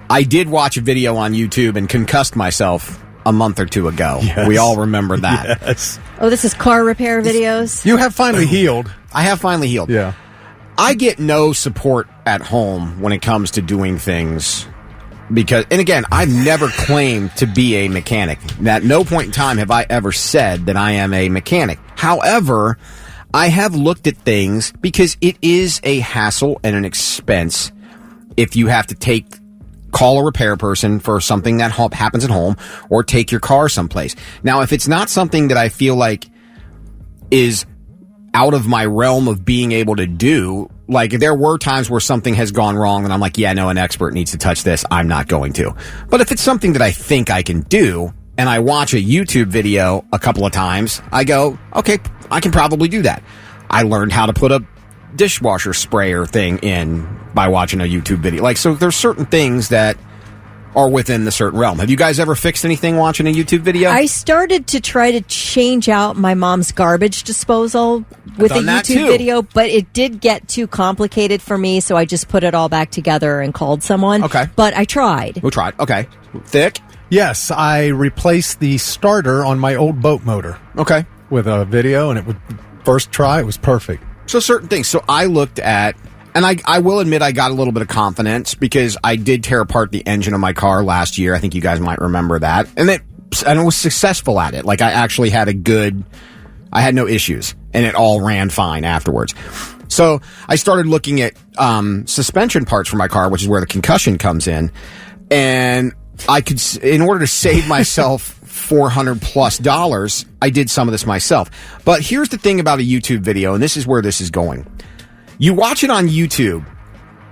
I did watch a video on YouTube and concussed myself a month or two ago. Yes. We all remember that. Yes. Oh, this is car repair videos? You have finally healed. I have finally healed. Yeah. I get no support at home when it comes to doing things because, and again, I've never claimed to be a mechanic. At no point in time have I ever said that I am a mechanic. However, I have looked at things because it is a hassle and an expense if you have to call a repair person for something that happens at home or take your car someplace. Now, if it's not something that I feel like is out of my realm of being able to do, like there were times where something has gone wrong and I'm like, yeah, no, an expert needs to touch this. I'm not going to. But if it's something that I think I can do and I watch a YouTube video a couple of times, I go, okay, I can probably do that. I learned how to put a dishwasher sprayer thing in by watching a YouTube video. Like, so there's certain things that are within the certain realm. Have you guys ever fixed anything watching a YouTube video? I started to try to change out my mom's garbage disposal with a YouTube video, but it did get too complicated for me, so I just put it all back together and called someone. Okay. But I tried. We tried. Okay. Thick? Yes, I replaced the starter on my old boat motor. Okay. With a video, and it would first try, it was perfect. So certain things. So I looked at, and I will admit I got a little bit of confidence because I did tear apart the engine of my car last year. I think you guys might remember that. And I was successful at it. Like, I actually had I had no issues, and it all ran fine afterwards. So I started looking at suspension parts for my car, which is where the concussion comes in. And I could, in order to save myself $400+, I did some of this myself. But here's the thing about a YouTube video, and this is where this is going. You watch it on YouTube,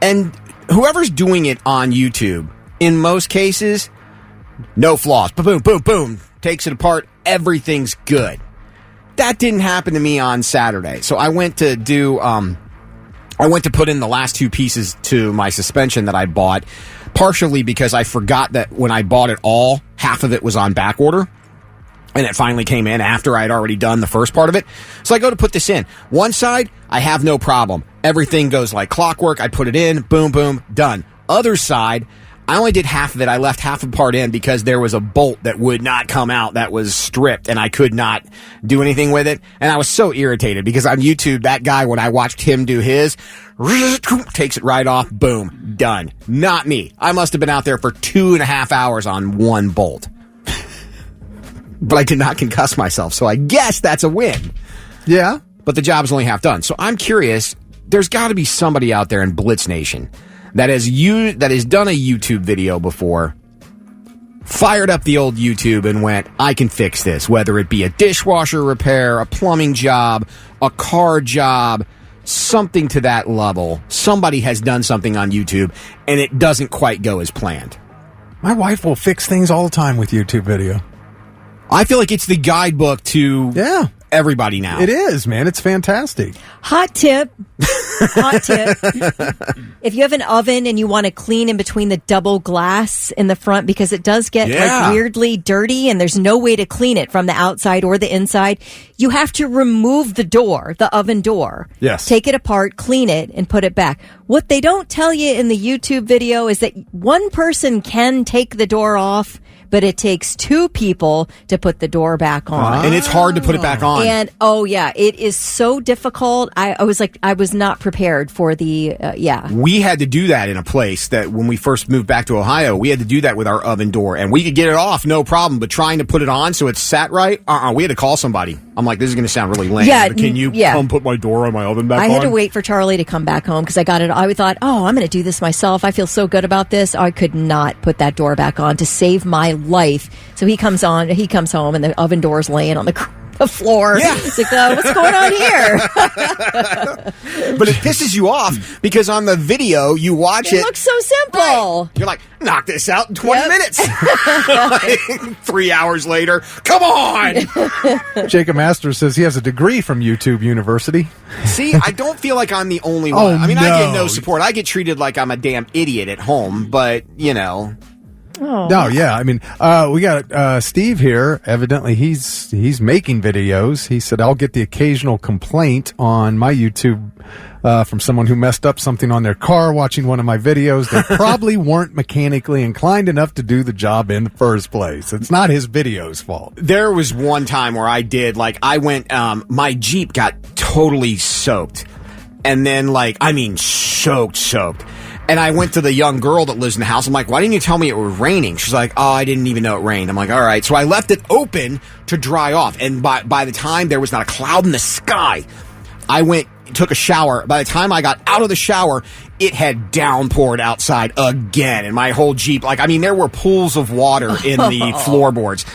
and whoever's doing it on YouTube, in most cases, no flaws. Boom, boom, boom. Takes it apart. Everything's good. That didn't happen to me on Saturday. So I went to put in the last two pieces to my suspension that I bought, partially because I forgot that when I bought it all, half of it was on back order. And it finally came in after I'd already done the first part of it. So I go to put this in. One side, I have no problem. Everything goes like clockwork. I put it in, boom, boom, done. Other side, I only did half of it. I left half the part in because there was a bolt that would not come out that was stripped, and I could not do anything with it. And I was so irritated because on YouTube, that guy, when I watched him do his, takes it right off, boom, done. Not me. I must have been out there for 2.5 hours on one bolt. But I did not concuss myself, so I guess that's a win. Yeah. But the job's only half done. So I'm curious, there's got to be somebody out there in Blitz Nation that has done a YouTube video before, fired up the old YouTube and went, I can fix this, whether it be a dishwasher repair, a plumbing job, a car job, something to that level. Somebody has done something on YouTube, and it doesn't quite go as planned. My wife will fix things all the time with YouTube video. I feel like it's the guidebook to everybody now. It is, man. It's fantastic. Hot tip. If you have an oven and you want to clean in between the double glass in the front, because it does get like weirdly dirty and there's no way to clean it from the outside or the inside, you have to remove the door, the oven door. Yes. Take it apart, clean it, and put it back. What they don't tell you in the YouTube video is that one person can take the door off, but it takes two people to put the door back on. And it's hard to put it back on. And, it is so difficult. I was not prepared for the, We had to do that in a place that when we first moved back to Ohio, we had to do that with our oven door. And we could get it off, no problem, but trying to put it on so it sat right, we had to call somebody. I'm like, this is going to sound really lame. Yeah, but can you come put my door on my oven back on? I had to wait for Charlie to come back home because I got it. I thought, I'm going to do this myself. I feel so good about this. I could not put that door back on to save my life. So he comes home and the oven door's laying on the floor. Yeah. It's like, what's going on here? But it pisses you off because on the video, you watch it. It looks so simple. Right. You're like, knock this out in 20 minutes. Like, 3 hours later, come on. Jacob Masters says he has a degree from YouTube University. See, I don't feel like I'm the only one. I get no support. I get treated like I'm a damn idiot at home, but, No, yeah. I mean, we got Steve here. Evidently, he's making videos. He said, I'll get the occasional complaint on my YouTube from someone who messed up something on their car watching one of my videos. They probably weren't mechanically inclined enough to do the job in the first place. It's not his video's fault. There was one time where I went, my Jeep got totally soaked. And then, soaked. And I went to the young girl that lives in the house. I'm like, why didn't you tell me it was raining? She's like, I didn't even know it rained. I'm like, all right. So I left it open to dry off. And by the time there was not a cloud in the sky, I took a shower. By the time I got out of the shower, it had downpoured outside again. And my whole Jeep, there were pools of water in the floorboards.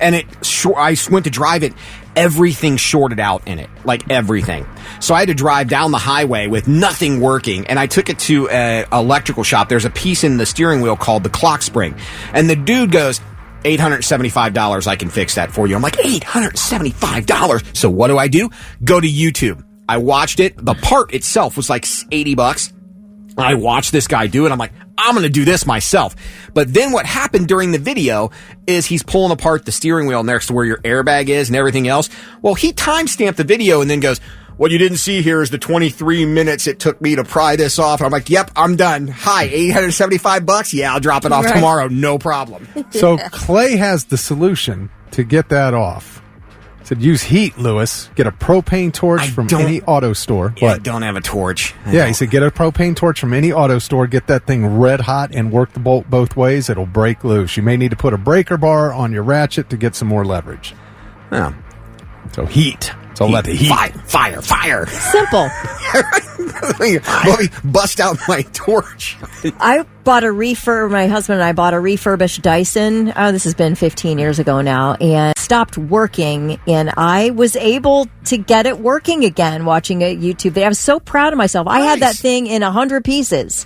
And I went to drive it. Everything shorted out in it, everything. So I had to drive down the highway with nothing working, and I took it to an electrical shop. There's a piece in the steering wheel called the clock spring, and the dude goes, $875, I can fix that for you. I'm like, $875? So what do? Go to YouTube. I watched it. The part itself was like $80. I watched this guy do it. I'm like, I'm going to do this myself. But then what happened during the video is he's pulling apart the steering wheel next to where your airbag is and everything else. Well, he timestamped the video and then goes, what you didn't see here is the 23 minutes it took me to pry this off. I'm like, yep, I'm done. Hi, $875? Yeah, I'll drop it off tomorrow. No problem. So Clay has the solution to get that off. Said use heat, Lewis. Get a propane torch from any auto store. Yeah, I don't have a torch. He said get a propane torch from any auto store. Get that thing red hot and work the bolt both ways. It'll break loose. You may need to put a breaker bar on your ratchet to get some more leverage. Yeah. So heat. So let the heat. Fire. Simple. Let me bust out my torch. I bought my husband and I bought a refurbished Dyson. Oh, this has been 15 years ago now, and stopped working, and I was able to get it working again watching a YouTube video. I was so proud of myself. I had that thing in 100 pieces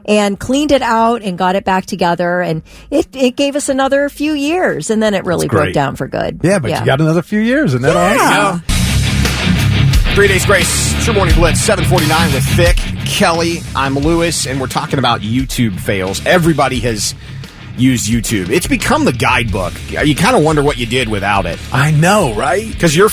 and cleaned it out and got it back together, and it gave us another few years, and then it really broke down for good. Yeah, but you got another few years, and then awesome. 3 Days Grace, True Morning Blitz, 749 with Vic, Kelly. I'm Lewis, and we're talking about YouTube fails. Everybody has used YouTube. It's become the guidebook. You kind of wonder what you did without it. I know, right? Because you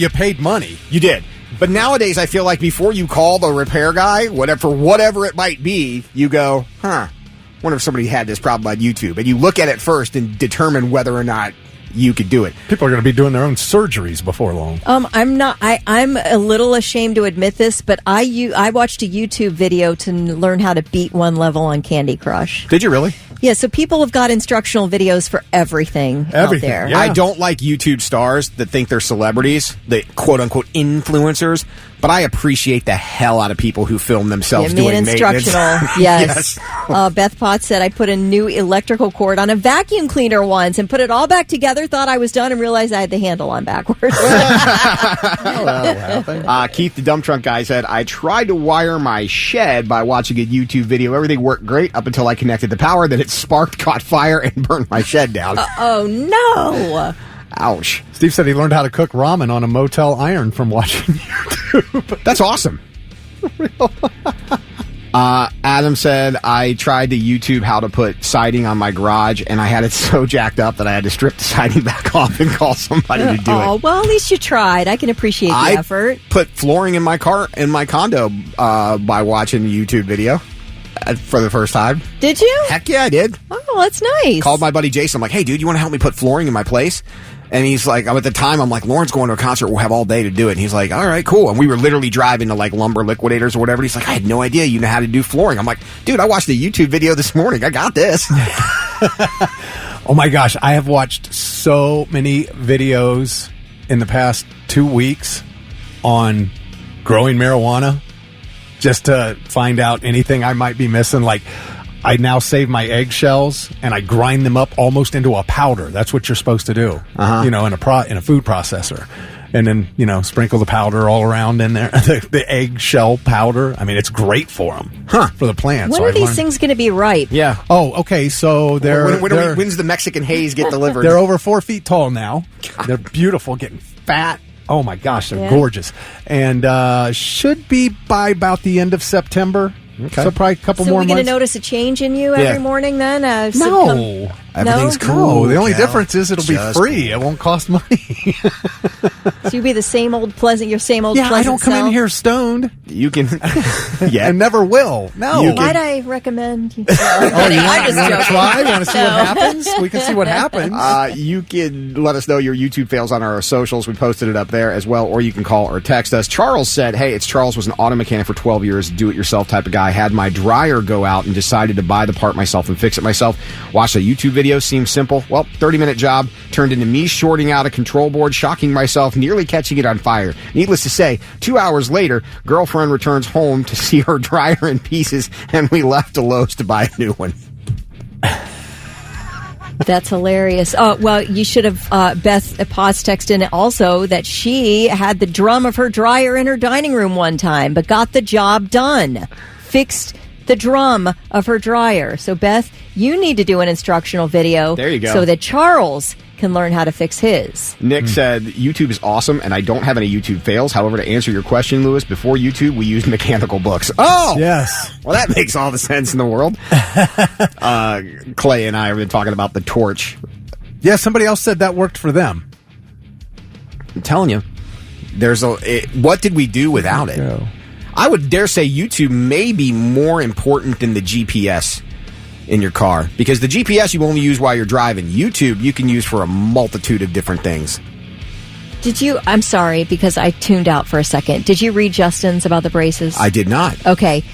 paid money. You did. But nowadays, I feel like before you call the repair guy, whatever it might be, you go, wonder if somebody had this problem on YouTube. And you look at it first and determine whether or not you could do it. People are going to be doing their own surgeries before long. I'm not. I'm a little ashamed to admit this, but I watched a YouTube video to learn how to beat one level on Candy Crush. Did you really? Yeah. So people have got instructional videos for everything out there. Yeah. I don't like YouTube stars that think they're celebrities, the quote unquote influencers. But I appreciate the hell out of people who film themselves doing instructional. maintenance. Yes. Beth Potts said, I put a new electrical cord on a vacuum cleaner once and put it all back together, thought I was done, and realized I had the handle on backwards. Keith, the dump trunk guy, said, I tried to wire my shed by watching a YouTube video. Everything worked great up until I connected the power. Then it sparked, caught fire, and burned my shed down. Oh, no. Ouch. Steve said he learned how to cook ramen on a motel iron from watching YouTube. That's awesome. Adam said, I tried to YouTube how to put siding on my garage, and I had it so jacked up that I had to strip the siding back off and call somebody to do it. Oh, well, at least you tried. I can appreciate the effort. Put flooring in my condo by watching a YouTube video for the first time. Did you? Heck yeah, I did. Oh, that's nice. Called my buddy Jason. I'm like, hey, dude, you want to help me put flooring in my place? And he's like, at the time, I'm like, Lauren's going to a concert. We'll have all day to do it. And he's like, all right, cool. And we were literally driving to like Lumber Liquidators or whatever. He's like, I had no idea you know how to do flooring. I'm like, dude, I watched a YouTube video this morning. I got this. Oh my gosh. I have watched so many videos in the past 2 weeks on growing marijuana just to find out anything I might be missing. Like, I now save my eggshells and I grind them up almost into a powder. That's what you're supposed to do, in a food processor. And then, sprinkle the powder all around in there, the eggshell powder. I mean, it's great for them, for the plants. When are these things going to be ripe? Yeah. Oh, okay. So when's the Mexican haze get delivered? They're over 4 feet tall now. They're beautiful, getting fat. Oh my gosh, they're gorgeous. And should be by about the end of September. Okay. So probably a couple more months. So we're going to notice a change in you every morning then? No. Everything's cool. No, the only difference is it'll be free. Cool. It won't cost money. So you'll be the same old pleasant, pleasant I don't come in here stoned. You can. Yeah. And never will. No. Might I recommend you? You want to try? You want to see what happens? We can see what happens. You can let us know your YouTube fails on our socials. We posted it up there as well, or you can call or text us. Charles said, hey, Charles was an auto mechanic for 12 years, do-it-yourself type of guy. Had my dryer go out and decided to buy the part myself and fix it myself. Watched a YouTube video, seemed simple. Well, 30-minute job turned into me shorting out a control board, shocking myself, nearly catching it on fire. Needless to say, 2 hours later, girlfriend returns home to see her dryer in pieces, and we left to Lowe's to buy a new one. That's hilarious. Well, you should have, Beth Potts texted in also that she had the drum of her dryer in her dining room one time, but got the job done. Fixed the drum of her dryer. So, Beth, you need to do an instructional video. There you go. So that Charles can learn how to fix his. Nick said, YouTube is awesome, and I don't have any YouTube fails. However, to answer your question, Lewis, before YouTube, we used mechanical books. Oh! Yes. Well, that makes all the sense in the world. Clay and I have been talking about the torch. Yeah, somebody else said that worked for them. I'm telling you. What did we do without it? Go. I would dare say YouTube may be more important than the GPS in your car, because the GPS you only use while you're driving. YouTube you can use for a multitude of different things. I'm sorry, because I tuned out for a second. Did you read Justin's about the braces? I did not. Okay.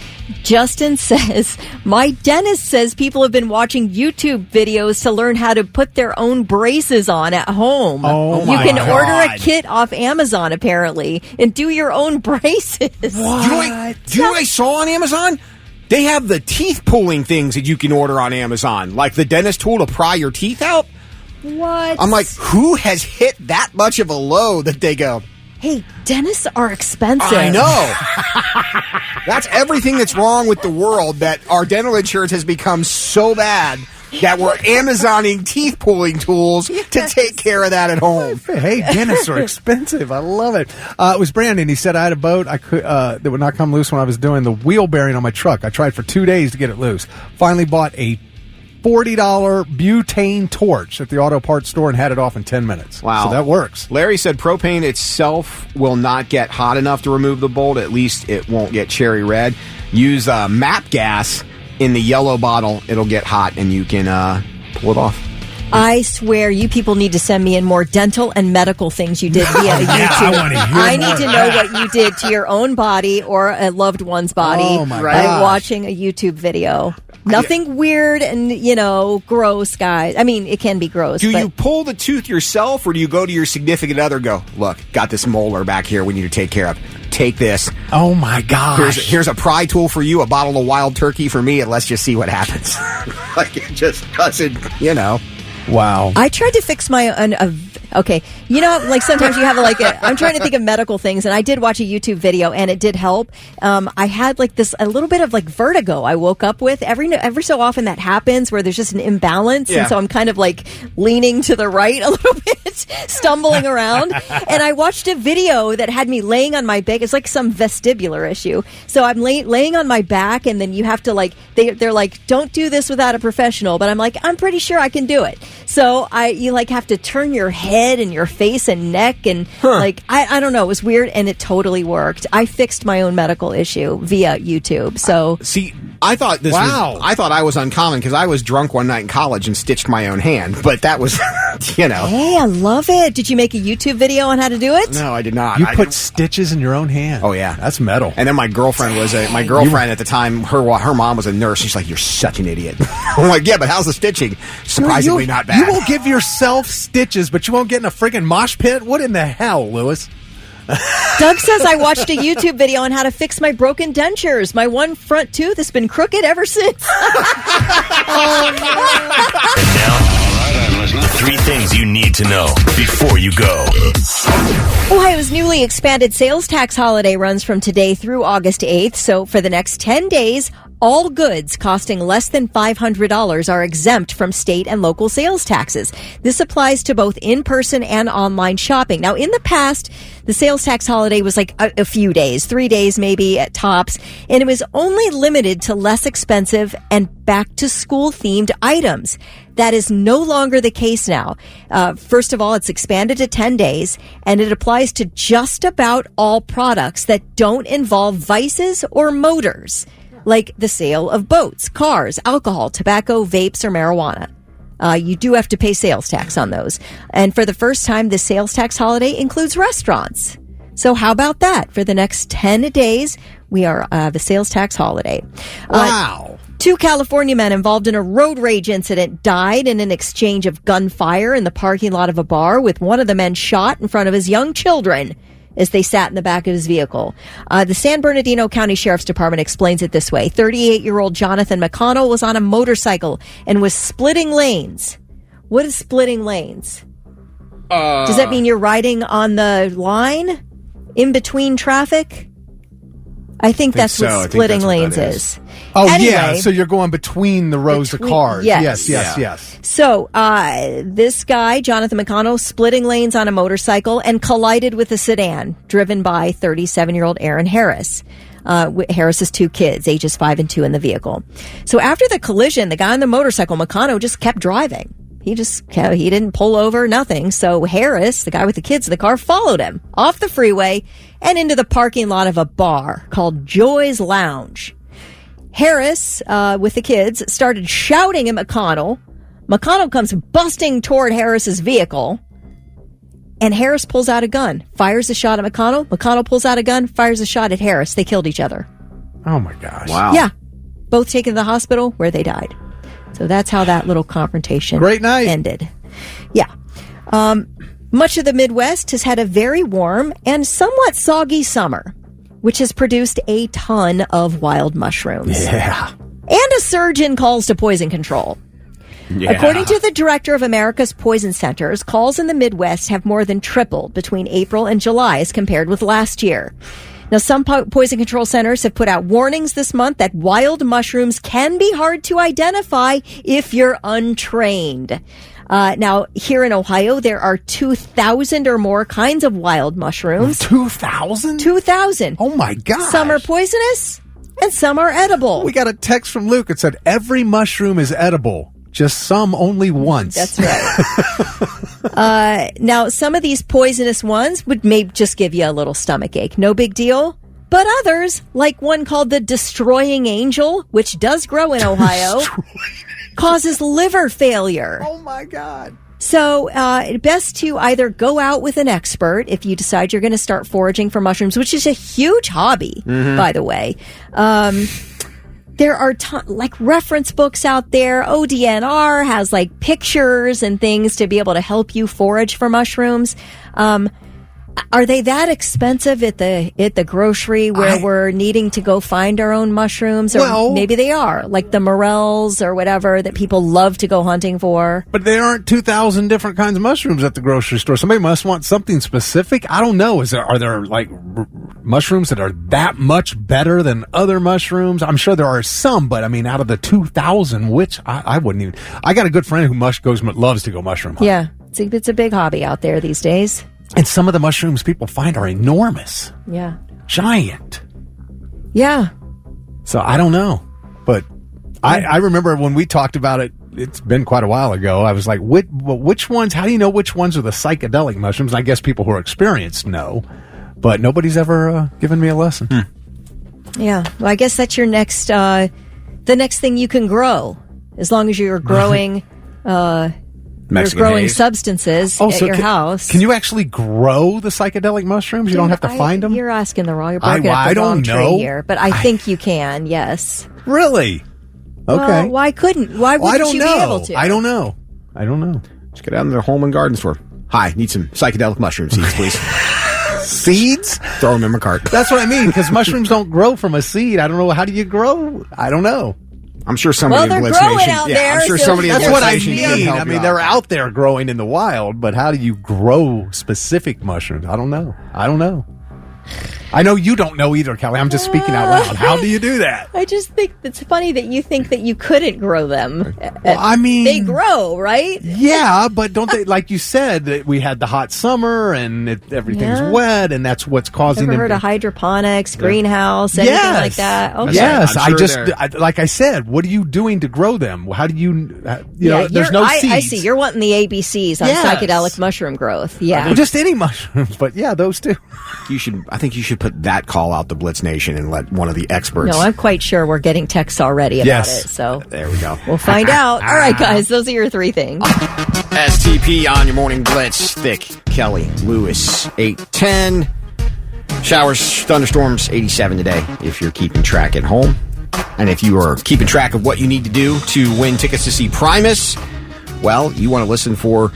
Justin says, my dentist says people have been watching YouTube videos to learn how to put their own braces on at home. Oh, you can God. order a kit off Amazon, apparently, and do your own braces. Do you know what I saw on Amazon? They have the teeth pulling things that you can order on Amazon, like the dentist tool to pry your teeth out. What? I'm like, who has hit that much of a low that they go, hey, dentists are expensive. I know. That's everything that's wrong with the world, that our dental insurance has become so bad that we're Amazoning teeth pulling tools to take care of that at home. Hey, dentists are expensive. I love it. It was Brandon. He said I had a boat that would not come loose when I was doing the wheel bearing on my truck. I tried for 2 days to get it loose. Finally bought a $40 butane torch at the auto parts store and had it off in 10 minutes. Wow. So that works. Larry said propane itself will not get hot enough to remove the bolt. At least it won't get cherry red. Use MAP gas in the yellow bottle. It'll get hot and you can pull it off. I swear you people need to send me in more dental and medical things you did via YouTube. I need to know what you did to your own body or a loved one's body by watching a YouTube video. Nothing weird and, gross, guys. I mean, it can be gross. Do you pull the tooth yourself, or do you go to your significant other and go, look, got this molar back here we need to take care of. Take this. Oh, my gosh. Here's a pry tool for you, a bottle of wild turkey for me, and let's just see what happens. Like, it just doesn't, Wow. I tried to fix my own. Okay, like sometimes you have I'm trying to think of medical things, and I did watch a YouTube video, and it did help. I had a little bit of vertigo. I woke up with every so often that happens where there's just an imbalance, and so I'm kind of leaning to the right a little bit, stumbling around. And I watched a video that had me laying on my back. It's like some vestibular issue. So I'm laying on my back, and then you have to they're like, don't do this without a professional. But I'm like, I'm pretty sure I can do it. So you have to turn your head and your face and neck and I don't know, it was weird, and it totally worked. I fixed my own medical issue via YouTube. So see, I thought I thought I was uncommon because I was drunk one night in college and stitched my own hand, but that was Hey, I love it. Did you make a YouTube video on how to do it? No, I did not. You put stitches in your own hand. Oh yeah, that's metal. And then my girlfriend at the time, her mom was a nurse. She's like, you're such an idiot. I'm like, yeah, but how's the stitching? Surprisingly not bad. You will give yourself stitches, but you won't get in a friggin' mosh pit? What in the hell, Lewis? Doug says I watched a YouTube video on how to fix my broken dentures. My one front tooth has been crooked ever since. Oh, no. 3 things you need to know before you go. Ohio's newly expanded sales tax holiday runs from today through August 8th. So for the next 10 days, all goods costing less than $500 are exempt from state and local sales taxes. This applies to both in-person and online shopping. Now, in the past, the sales tax holiday was a few days, 3 days maybe at tops, and it was only limited to less expensive and back-to-school themed items. That is no longer the case now. First of all, it's expanded to 10 days, and it applies to just about all products that don't involve vices or motors, like the sale of boats, cars, alcohol, tobacco, vapes, or marijuana. You do have to pay sales tax on those. And for the first time, the sales tax holiday includes restaurants. So how about that? For the next 10 days, we are the sales tax holiday. Wow. 2 California men involved in a road rage incident died in an exchange of gunfire in the parking lot of a bar, with one of the men shot in front of his young children as they sat in the back of his vehicle. The San Bernardino County Sheriff's Department explains it this way. 38-year-old Jonathan McConnell was on a motorcycle and was splitting lanes. What is splitting lanes? Does that mean you're riding on the line in between traffic? I think that's what splitting lanes is. Oh, Anyway, yeah. So you're going between the rows of cars. yes. Yes. So, this guy, Jonathan McConnell, splitting lanes on a motorcycle and collided with a sedan driven by 37-year-old Aaron Harris. Harris's 2 kids, ages 5 and 2 in the vehicle. So after the collision, the guy on the motorcycle, McConnell, just kept driving. He didn't pull over, nothing. So Harris, the guy with the kids in the car, followed him off the freeway and into the parking lot of a bar called Joy's Lounge. Harris, with the kids, started shouting at McConnell. McConnell comes busting toward Harris's vehicle, and Harris pulls out a gun, fires a shot at McConnell. McConnell pulls out a gun, fires a shot at Harris. They killed each other. Oh, my gosh. Wow. Yeah. Both taken to the hospital where they died. So that's how that little confrontation Great night. ended. Yeah. Much of the Midwest has had a very warm and somewhat soggy summer, which has produced a ton of wild mushrooms. Yeah. And a surge in calls to poison control. Yeah. According to the director of America's Poison Centers, calls in the Midwest have more than tripled between April and July as compared with last year. Now, some poison control centers have put out warnings this month that wild mushrooms can be hard to identify if you're untrained. Now, here in Ohio, there are 2,000 or more kinds of wild mushrooms. 2,000? 2,000. Oh, my God. Some are poisonous and some are edible. We got a text from Luke. It said, every mushroom is edible. Just some only once. That's right. Now, some of these poisonous ones would maybe just give you a little stomach ache. No big deal. But others, like one called the Destroying Angel, which does grow in Ohio, causes liver failure. Oh, my God. So, best to either go out with an expert if you decide you're going to start foraging for mushrooms, which is a huge hobby, by the way. There are reference books out there. ODNR has pictures and things to be able to help you forage for mushrooms. Are they that expensive at the grocery where we're needing to go find our own mushrooms? Or maybe they are, like the morels or whatever that people love to go hunting for. But there aren't 2,000 different kinds of mushrooms at the grocery store. Somebody must want something specific. I don't know. Are there mushrooms that are that much better than other mushrooms? I'm sure there are some, but I mean, out of the 2,000, which I wouldn't even. I got a good friend who loves to go mushroom hunting. Yeah, it's a big hobby out there these days. And some of the mushrooms people find are enormous. Yeah. Giant. Yeah. So I don't know. But I remember when we talked about it, it's been quite a while ago. I was like, which ones, how do you know which ones are the psychedelic mushrooms? And I guess people who are experienced know. But nobody's ever given me a lesson. Yeah. Well, I guess that's your next, the next thing you can grow. As long as you're growing, you're growing substances at your house. Can you actually grow the psychedelic mushrooms? You don't have to find them? You're asking the wrong. You're barking up the wrong tree here. But I think you can, yes. Really? Okay. Well, why couldn't? Why wouldn't you be able to? I don't know. Just get out in the home and garden store. Hi, need some psychedelic mushroom seeds, please. Seeds? Throw them in my cart. That's what I mean, because mushrooms don't grow from a seed. I don't know. How do you grow? I don't know. I'm sure somebody in Blitz Nation. I'm sure somebody in Blitz Nation can help you out. They're out there growing in the wild, but how do you grow specific mushrooms? I don't know. I know you don't know either, Kelly. I'm just speaking out loud. How do you do that? I just think it's funny that you think that you couldn't grow them. Well, I mean, they grow, right? Yeah, but don't they? Like you said, that we had the hot summer and everything's wet, and that's what's causing. Ever heard of hydroponics, greenhouse, anything like that? Okay. Yes, like I said, what are you doing to grow them? How do you? There's no seeds. I see. You're wanting the ABCs on psychedelic mushroom growth. Yeah, well, just any mushrooms, but yeah, those two. I think you should put that call out to Blitz Nation and let one of the experts. No, I'm quite sure we're getting texts already about it. So there we go. We'll find out. All right, guys, those are your 3 things. STP on your morning blitz. Thick, Kelly, Lewis, 8:10. Showers, thunderstorms, 87 today. If you're keeping track at home, and if you are keeping track of what you need to do to win tickets to see Primus, well, you want to listen for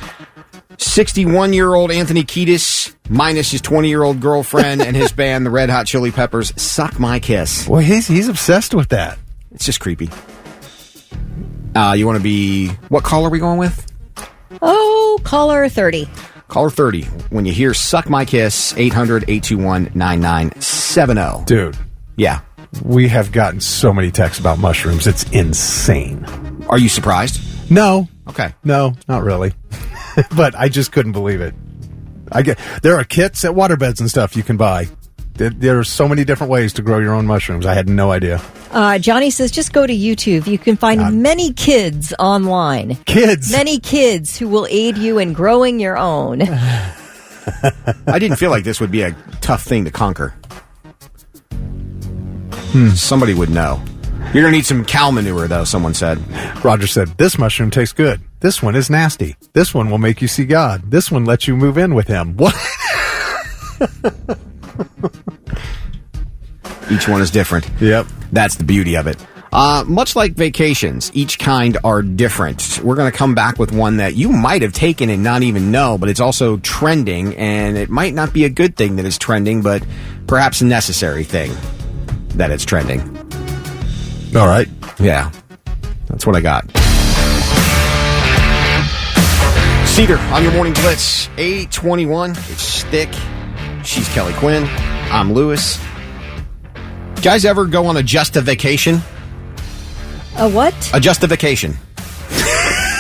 61-year-old Anthony Kiedis minus his 20-year-old girlfriend and his band, the Red Hot Chili Peppers, Suck My Kiss. Well, he's obsessed with that. It's just creepy. You want to be... What call are we going with? Oh, caller 30. Caller 30. When you hear Suck My Kiss, 800-821-9970. Dude. Yeah. We have gotten so many texts about mushrooms. It's insane. Are you surprised? No. Okay. No, not really. But I just couldn't believe it. There are kits at waterbeds and stuff you can buy. There are so many different ways to grow your own mushrooms. I had no idea. Johnny says, just go to YouTube. You can find many kids online. Kids? Many kids who will aid you in growing your own. I didn't feel like this would be a tough thing to conquer. Somebody would know. You're going to need some cow manure, though, someone said. Roger said, this mushroom tastes good. This one is nasty. This one will make you see God. This one lets you move in with him. What? Each one is different. Yep. That's the beauty of it. Much like vacations, each kind are different. We're going to come back with one that you might have taken and not even know, but it's also trending, and it might not be a good thing that it's trending, but perhaps a necessary thing that it's trending. All right. Yeah. That's what I got. Cedar on your morning blitz. 8:21. It's Stick. She's Kelly Quinn. I'm Lewis. Guys ever go on a Justi-vacation? A what? A Justi-vacation.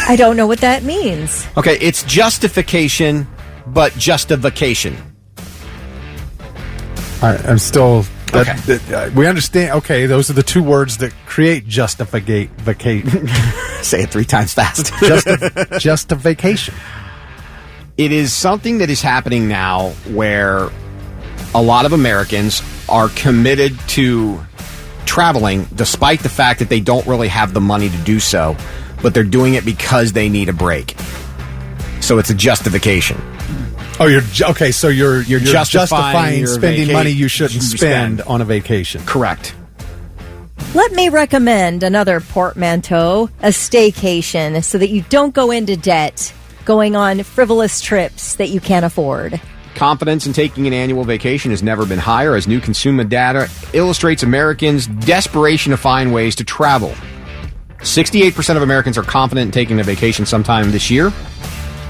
I don't know what that means. Okay, it's justification, but just a vacation. I'm still... Okay. We understand. Okay, those are the two words that create justification. Say it 3 times fast. Just a vacation. It is something that is happening now where a lot of Americans are committed to traveling despite the fact that they don't really have the money to do so, but they're doing it because they need a break. So it's a justification. Oh, okay. So you're justifying spending money you shouldn't spend on a vacation. Correct. Let me recommend another portmanteau, a staycation, so that you don't go into debt going on frivolous trips that you can't afford. Confidence in taking an annual vacation has never been higher as new consumer data illustrates Americans' desperation to find ways to travel. 68% of Americans are confident in taking a vacation sometime this year,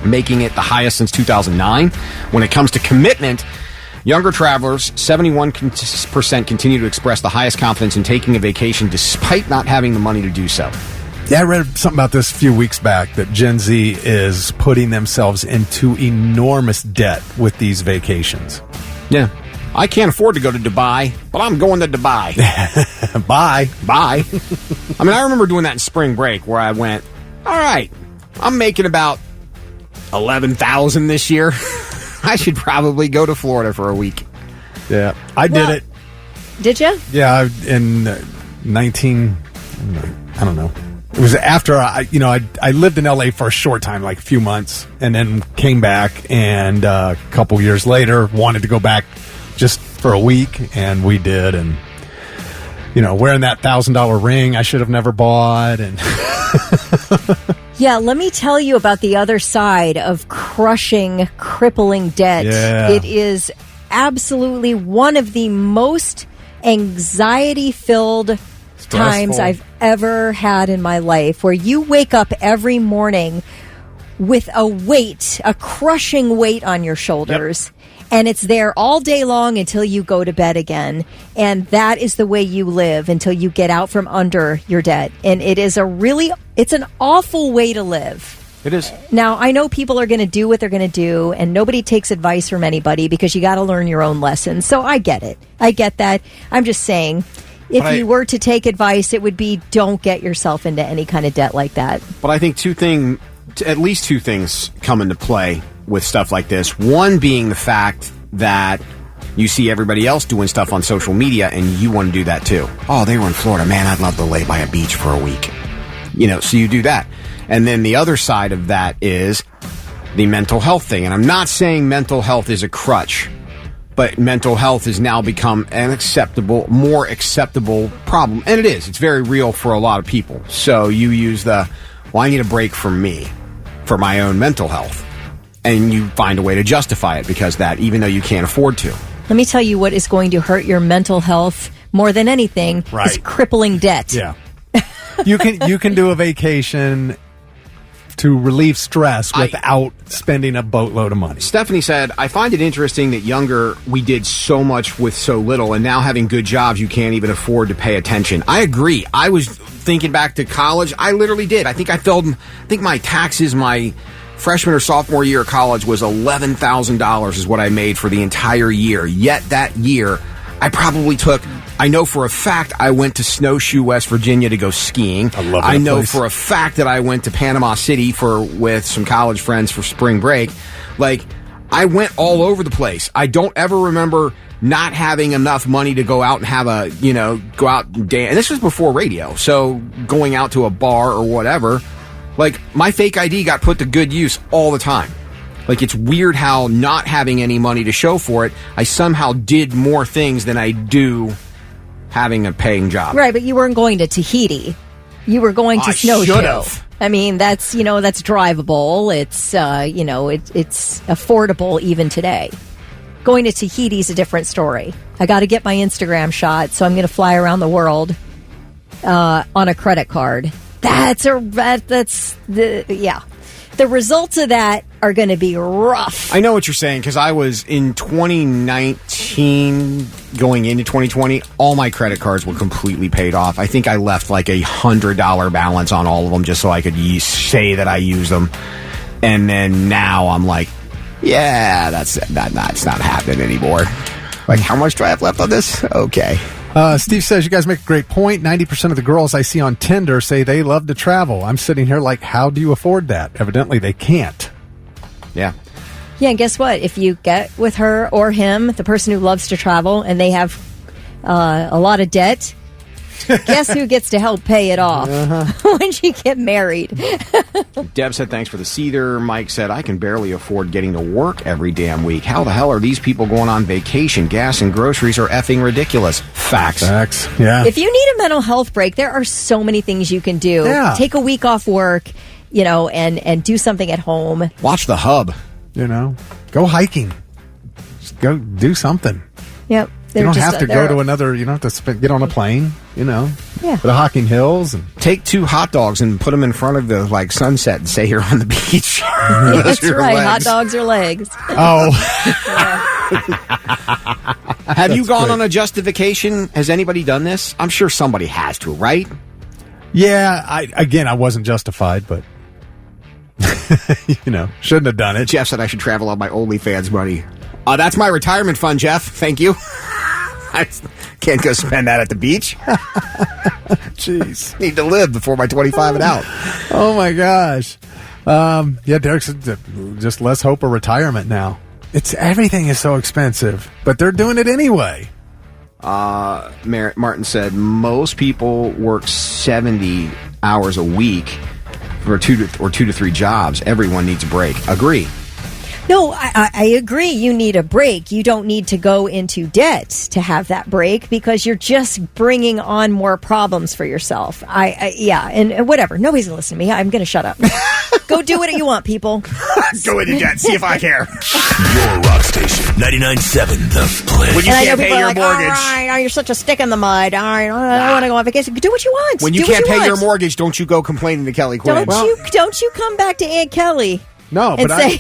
making it the highest since 2009. When it comes to commitment, younger travelers, 71% continue to express the highest confidence in taking a vacation despite not having the money to do so. Yeah, I read something about this a few weeks back, that Gen Z is putting themselves into enormous debt with these vacations. Yeah. I can't afford to go to Dubai, but I'm going to Dubai. Bye. I mean, I remember doing that in spring break where I went, all right, I'm making about $11,000 this year. I should probably go to Florida for a week. Yeah, I did it. Did you? Yeah, in 19, I don't know. It was after I lived in LA for a short time, like a few months, and then came back, and a couple years later wanted to go back just for a week, and we did, and wearing that $1,000 ring I should have never bought, and yeah, let me tell you about the other side of crippling debt. Yeah. It is absolutely one of the most anxiety-filled times I've ever had in my life, where you wake up every morning with a crushing weight on your shoulders. Yep. And it's there all day long until you go to bed again. And that is the way you live until you get out from under your debt. And it's an awful way to live. It is. Now, I know people are going to do what they're going to do, and nobody takes advice from anybody because you got to learn your own lessons. So I get it. I get that. I'm just saying, if you were to take advice, it would be don't get yourself into any kind of debt like that. But I think at least two things come into play with stuff like this. One being the fact that you see everybody else doing stuff on social media and you want to do that too. Oh, they were in Florida. Man, I'd love to lay by a beach for a week. So you do that. And then the other side of that is the mental health thing. And I'm not saying mental health is a crutch, but mental health has now become more acceptable problem. And it is. It's very real for a lot of people. So you use I need a break from me, for my own mental health. And you find a way to justify it because that, even though you can't afford to. Let me tell you what is going to hurt your mental health more than anything is crippling debt. Yeah. You can do a vacation to relieve stress without spending a boatload of money. Stephanie said, I find it interesting that younger we did so much with so little, and now having good jobs, you can't even afford to pay attention. I agree. I was thinking back to college. I literally did. I think my taxes, my freshman or sophomore year of college was $11,000 is what I made for the entire year. Yet that year, I know for a fact I went to Snowshoe, West Virginia to go skiing. I love that I know place. for a fact that I went to Panama City with some college friends for spring break. Like, I went all over the place. I don't ever remember not having enough money to go out and have go out and dance. And this was before radio, so going out to a bar or whatever, like, my fake ID got put to good use all the time. Like, it's weird how not having any money to show for it, I somehow did more things than I do having a paying job. Right, but you weren't going to Tahiti. You were going to Snowshoe. Should've. I mean, that's drivable. It's, it's affordable even today. Going to Tahiti is a different story. I got to get my Instagram shot, so I'm going to fly around the world on a credit card. The results of that are going to be rough. I know what you're saying, because I was in 2019 going into 2020, all my credit cards were completely paid off. I think I left like $100 balance on all of them just so I could say that I used them. And then now I'm like, yeah, that's not happening anymore. Like, how much do I have left on this? Okay. Steve says, you guys make a great point. 90% of the girls I see on Tinder say they love to travel. I'm sitting here like, how do you afford that? Evidently, they can't. Yeah. Yeah, and guess what? If you get with her or him, the person who loves to travel, and they have a lot of debt, guess who gets to help pay it off when you get married? Deb said, thanks for the seether. Mike said, I can barely afford getting to work every damn week. How the hell are these people going on vacation? Gas and groceries are effing ridiculous. Facts. Yeah. If you need a mental health break, there are so many things you can do. Yeah. Take a week off work, and do something at home. Watch The Hub. Go hiking. Just go do something. Yep. You don't have to go to another, you don't have to get on a plane, Yeah. Go to Hocking Hills. And take 2 hot dogs and put them in front of the sunset and say you're on the beach. That's right. Legs. Hot dogs are legs. Oh. Have you gone on a Justi-vacation? Has anybody done this? I'm sure somebody has to, right? Yeah. I wasn't justified, but shouldn't have done it. Jeff said I should travel on my OnlyFans money. That's my retirement fund, Jeff. Thank you. I can't go spend that at the beach. Jeez. Need to live before my 25 and out. Oh, my gosh. Derek said just less hope of retirement now. Everything is so expensive, but they're doing it anyway. Martin said most people work 70 hours a week for 2 to 3 jobs. Everyone needs a break. Agree. No, I agree. You need a break. You don't need to go into debt to have that break because you're just bringing on more problems for yourself. And whatever. Nobody's going to listen to me. I'm going to shut up. Go do what you want, people. Go into debt. See if I care. Your rock station, 99.7 The Blitz. When you can't pay your mortgage. All right, you're such a stick in the mud. All right, I don't want to go on vacation. Do what you want. When you can't pay your mortgage, don't you go complaining to Kelly Quinn. Don't you come back to Aunt Kelly. No, and but say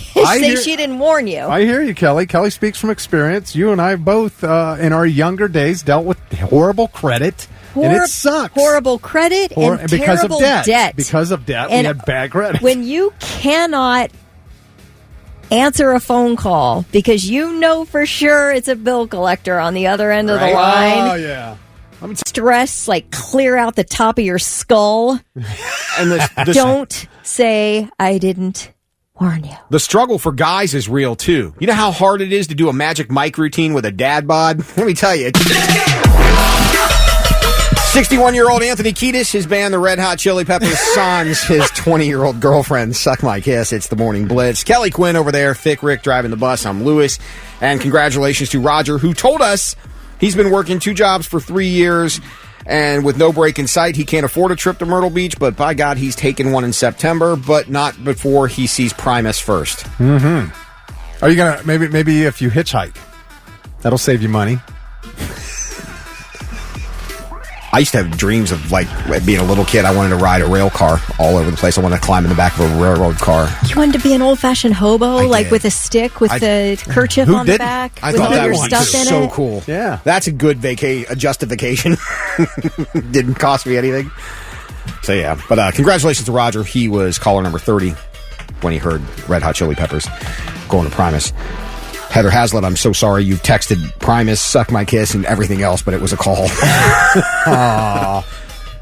she didn't warn you. I hear you, Kelly. Kelly speaks from experience. You and I both, in our younger days, dealt with horrible credit, and it sucks. Horrible credit and because terrible of debt. Because of debt, and we had bad credit. When you cannot answer a phone call because you know for sure it's a bill collector on the other end of the line. Oh, yeah. Stress, clear out the top of your skull. And don't say, I didn't warn you. The struggle for guys is real, too. You know how hard it is to do a Magic Mike routine with a dad bod? Let me tell you. 61-year-old Anthony Kiedis, his band, the Red Hot Chili Peppers, sons his 20-year-old girlfriend, Suck My Kiss. It's the Morning Blitz. Kelly Quinn over there, Thick Rick driving the bus. I'm Lewis. And congratulations to Roger, who told us he's been working 2 jobs for 3 years. And with no break in sight, he can't afford a trip to Myrtle Beach, but by God, he's taking one in September, but not before he sees Primus first. Mm-hmm. Are you going to, maybe if you hitchhike, that'll save you money. I used to have dreams of, like, being a little kid. I wanted to ride a rail car all over the place. I wanted to climb in the back of a railroad car. You wanted to be an old-fashioned hobo, like with a stick with the kerchief on the back? I with thought all that your was stuff in so it? cool. Yeah. That's a good a justification. Didn't cost me anything. So, yeah. But congratulations to Roger. He was caller number 30 when he heard Red Hot Chili Peppers going to Primus. Heather Hazlitt, I'm so sorry you've texted Primus, Suck My Kiss, and everything else, but it was a call.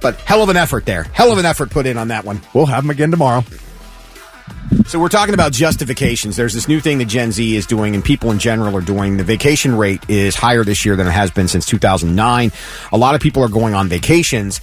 But hell of an effort there. Hell of an effort put in on that one. We'll have them again tomorrow. So we're talking about justifications. There's this new thing that Gen Z is doing and people in general are doing. The vacation rate is higher this year than it has been since 2009. A lot of people are going on vacations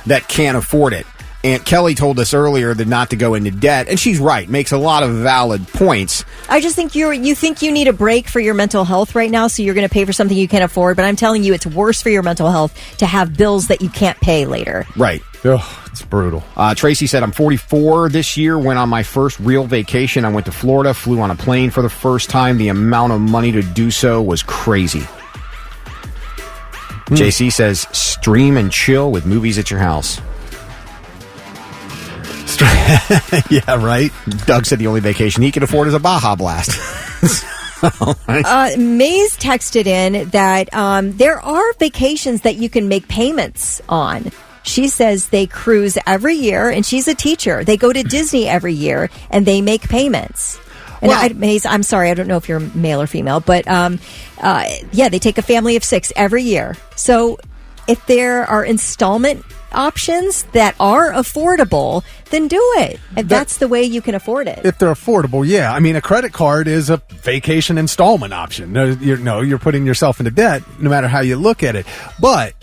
that can't afford it. Aunt Kelly told us earlier that not to go into debt, and she's right, makes a lot of valid points. I just think you think you need a break for your mental health right now, so you're going to pay for something you can't afford, but I'm telling you it's worse for your mental health to have bills that you can't pay later. Right. Oh, it's brutal. Tracy said, I'm 44 this year, went on my first real vacation. I went to Florida, flew on a plane for the first time. The amount of money to do so was crazy. JC says, stream and chill with movies at your house. Yeah, right. Doug said the only vacation he can afford is a Baja Blast. Maze texted in that there are vacations that you can make payments on. She says they cruise every year, and she's a teacher. They go to Disney every year, and they make payments. And Maze, I'm sorry, I don't know if you're male or female, but yeah, they take a family of 6 every year. So if there are installment options that are affordable, then do it. If that's the way you can afford it. If they're affordable, yeah. I mean, a credit card is a vacation installment option. You're putting yourself into debt no matter how you look at it. But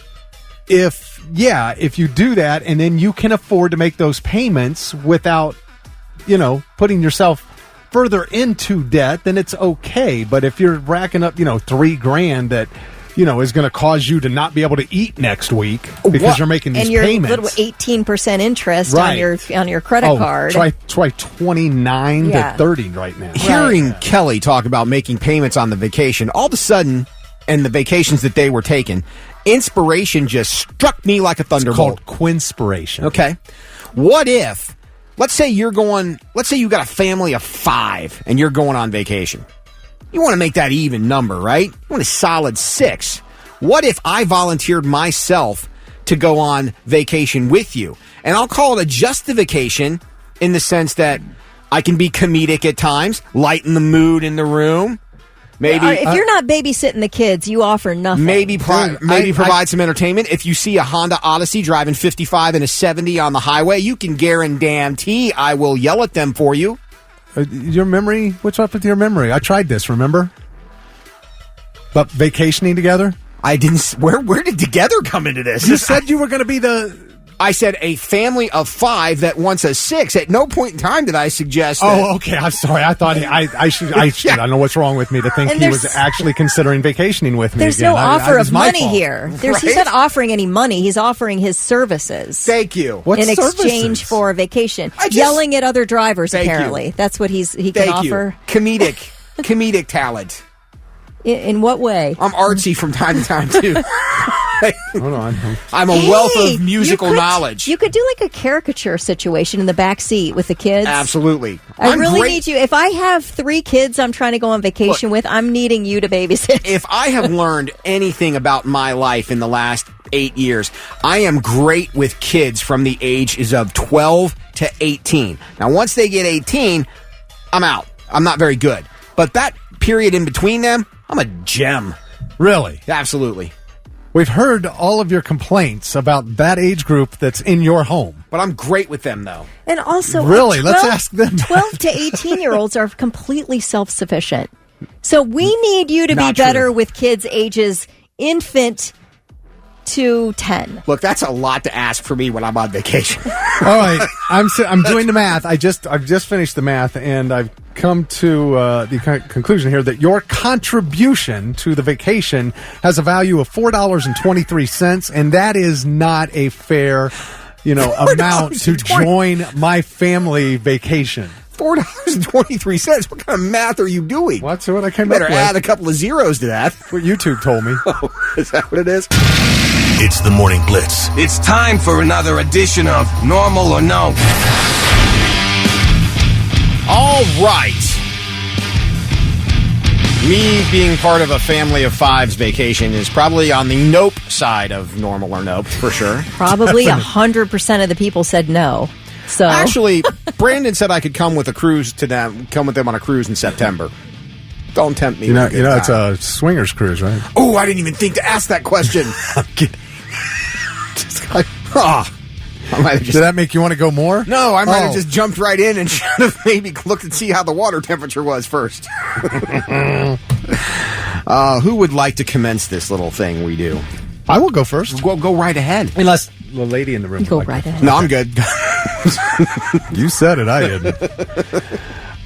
if you do that and then you can afford to make those payments without, putting yourself further into debt, then it's okay. But if you're racking up, $3,000 that is going to cause you to not be able to eat next week because you're making these payments. And your little 18% interest on your credit card. Try 29 to 30 right now. Hearing Kelly talk about making payments on the vacation, all of a sudden, and the vacations that they were taking, inspiration just struck me like a thunderbolt. It's called quinspiration. Okay. What if, let's say you got a family of 5 and you're going on vacation. You want to make that even number, right? You want a solid 6. What if I volunteered myself to go on vacation with you? And I'll call it a justification in the sense that I can be comedic at times, lighten the mood in the room. Maybe if you're not babysitting the kids, you offer nothing. Maybe provide some entertainment. If you see a Honda Odyssey driving 55 and a 70 on the highway, you can guarantee I will yell at them for you. Your memory? What's up with your memory? I tried this, remember? But vacationing together? I didn't. Where did together come into this? You said you were going to be I said a family of 5 that wants a 6. At no point in time did I suggest that. Oh, okay. I'm sorry. I thought I should. I don't know what's wrong with me to think he was actually considering vacationing with me. There's again. no offer of money fault. here. He's not offering any money. He's offering his services. Thank you. What in services? exchange for a vacation? Yelling at other drivers. Apparently, that's what he can offer. Comedic talent. In what way? I'm artsy from time to time too. Hold on. I'm a wealth of musical knowledge. You could do like a caricature situation in the back seat with the kids. Absolutely. I really need you. If I have 3 kids I'm trying to go on vacation with, I'm needing you to babysit. If I have learned anything about my life in the last 8 years, I am great with kids from the ages of 12 to 18. Now, once they get 18, I'm out. I'm not very good. But that period in between them, I'm a gem. Really? Absolutely. We've heard all of your complaints about that age group that's in your home. But I'm great with them, though. And also, really, let's ask them. 12 to 18-year-olds are completely self-sufficient. So we need you to be better with kids ages infant to 10. Look, that's a lot to ask for me when I'm on vacation. All right, I'm doing the math. I've just finished the math, and I've come to the conclusion here that your contribution to the vacation has a value of $4.23, and that is not a fair, amount to join my family vacation. $4.23. What kind of math are you doing? What's what I came Better up with. add a couple of zeros to that. What YouTube told me. Oh, is that what it is? It's the Morning Blitz. It's time for another edition of Normal or No. All right. Me being part of a family of five's vacation is probably on the nope side of normal or nope, for sure. Probably 100% of the people said no. So actually, Brandon said I could come with them on a cruise in September. Don't tempt me. You know, it's a swingers cruise, right? Oh, I didn't even think to ask that question. I'm kidding. Did that make you want to go more? No, I might have just jumped right in and should have maybe looked and see how the water temperature was first. Who would like to commence this little thing we do? I will go first. Go right ahead. Unless the lady in the room. You go right ahead. No, I'm good. You said it, I didn't.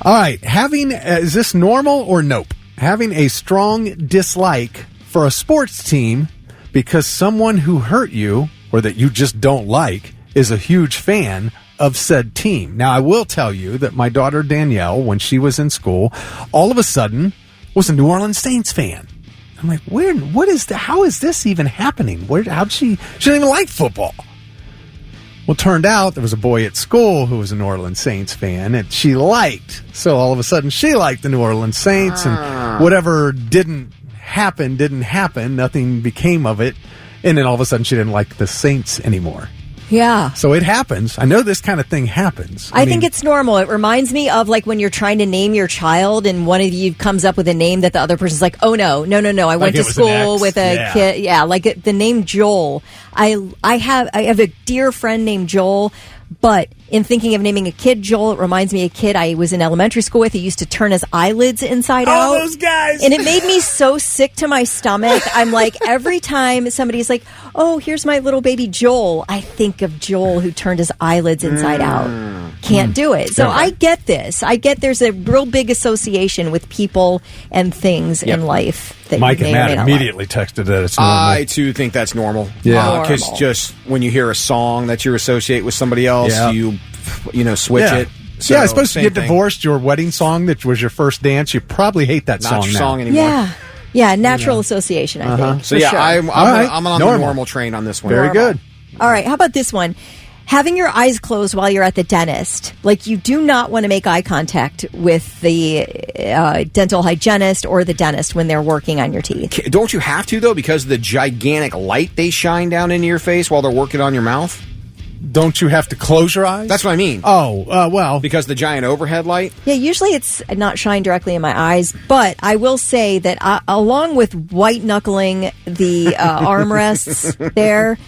All right. Is this normal or nope? Having a strong dislike for a sports team because someone who hurt you or that you just don't like is a huge fan of said team. Now, I will tell you that my daughter Danielle, when she was in school, all of a sudden was a New Orleans Saints fan. I'm like, how is this even happening? She didn't even like football. Well, it turned out there was a boy at school who was a New Orleans Saints fan, and she liked. So all of a sudden, she liked the New Orleans Saints, and whatever didn't happen. Nothing became of it. And then all of a sudden, she didn't like the Saints anymore. Yeah. So it happens. I know this kind of thing happens. I think it's normal. It reminds me of like when you're trying to name your child and one of you comes up with a name that the other person's like, oh, no. I went to school with a kid. Yeah, like the name Joel. I have a dear friend named Joel, but in thinking of naming a kid Joel, it reminds me of a kid I was in elementary school with who used to turn his eyelids inside out. Oh, those guys! And it made me so sick to my stomach. I'm like, every time somebody's like, oh, here's my little baby Joel, I think of Joel who turned his eyelids inside out. Can't do it. So I get this. I get there's a real big association with people and things in life. That Mike and Matt not immediately texted that it's normal. I, too, think that's normal. Yeah. Because just when you hear a song that you associate with somebody else, you switch it. So, I suppose if you get divorced, your wedding song that was your first dance, you probably hate that Not song your now. song anymore. Yeah, natural association, I think. So, for yeah, sure. I'm on the normal train on this one. Very good. All right, how about this one? Having your eyes closed while you're at the dentist. Like, you do not want to make eye contact with the dental hygienist or the dentist when they're working on your teeth. Don't you have to, though, because of the gigantic light they shine down into your face while they're working on your mouth? Don't you have to close your eyes? That's what I mean. Oh, well. Because the giant overhead light? Yeah, usually it's not shined directly in my eyes, but I will say that along with white knuckling the armrests there,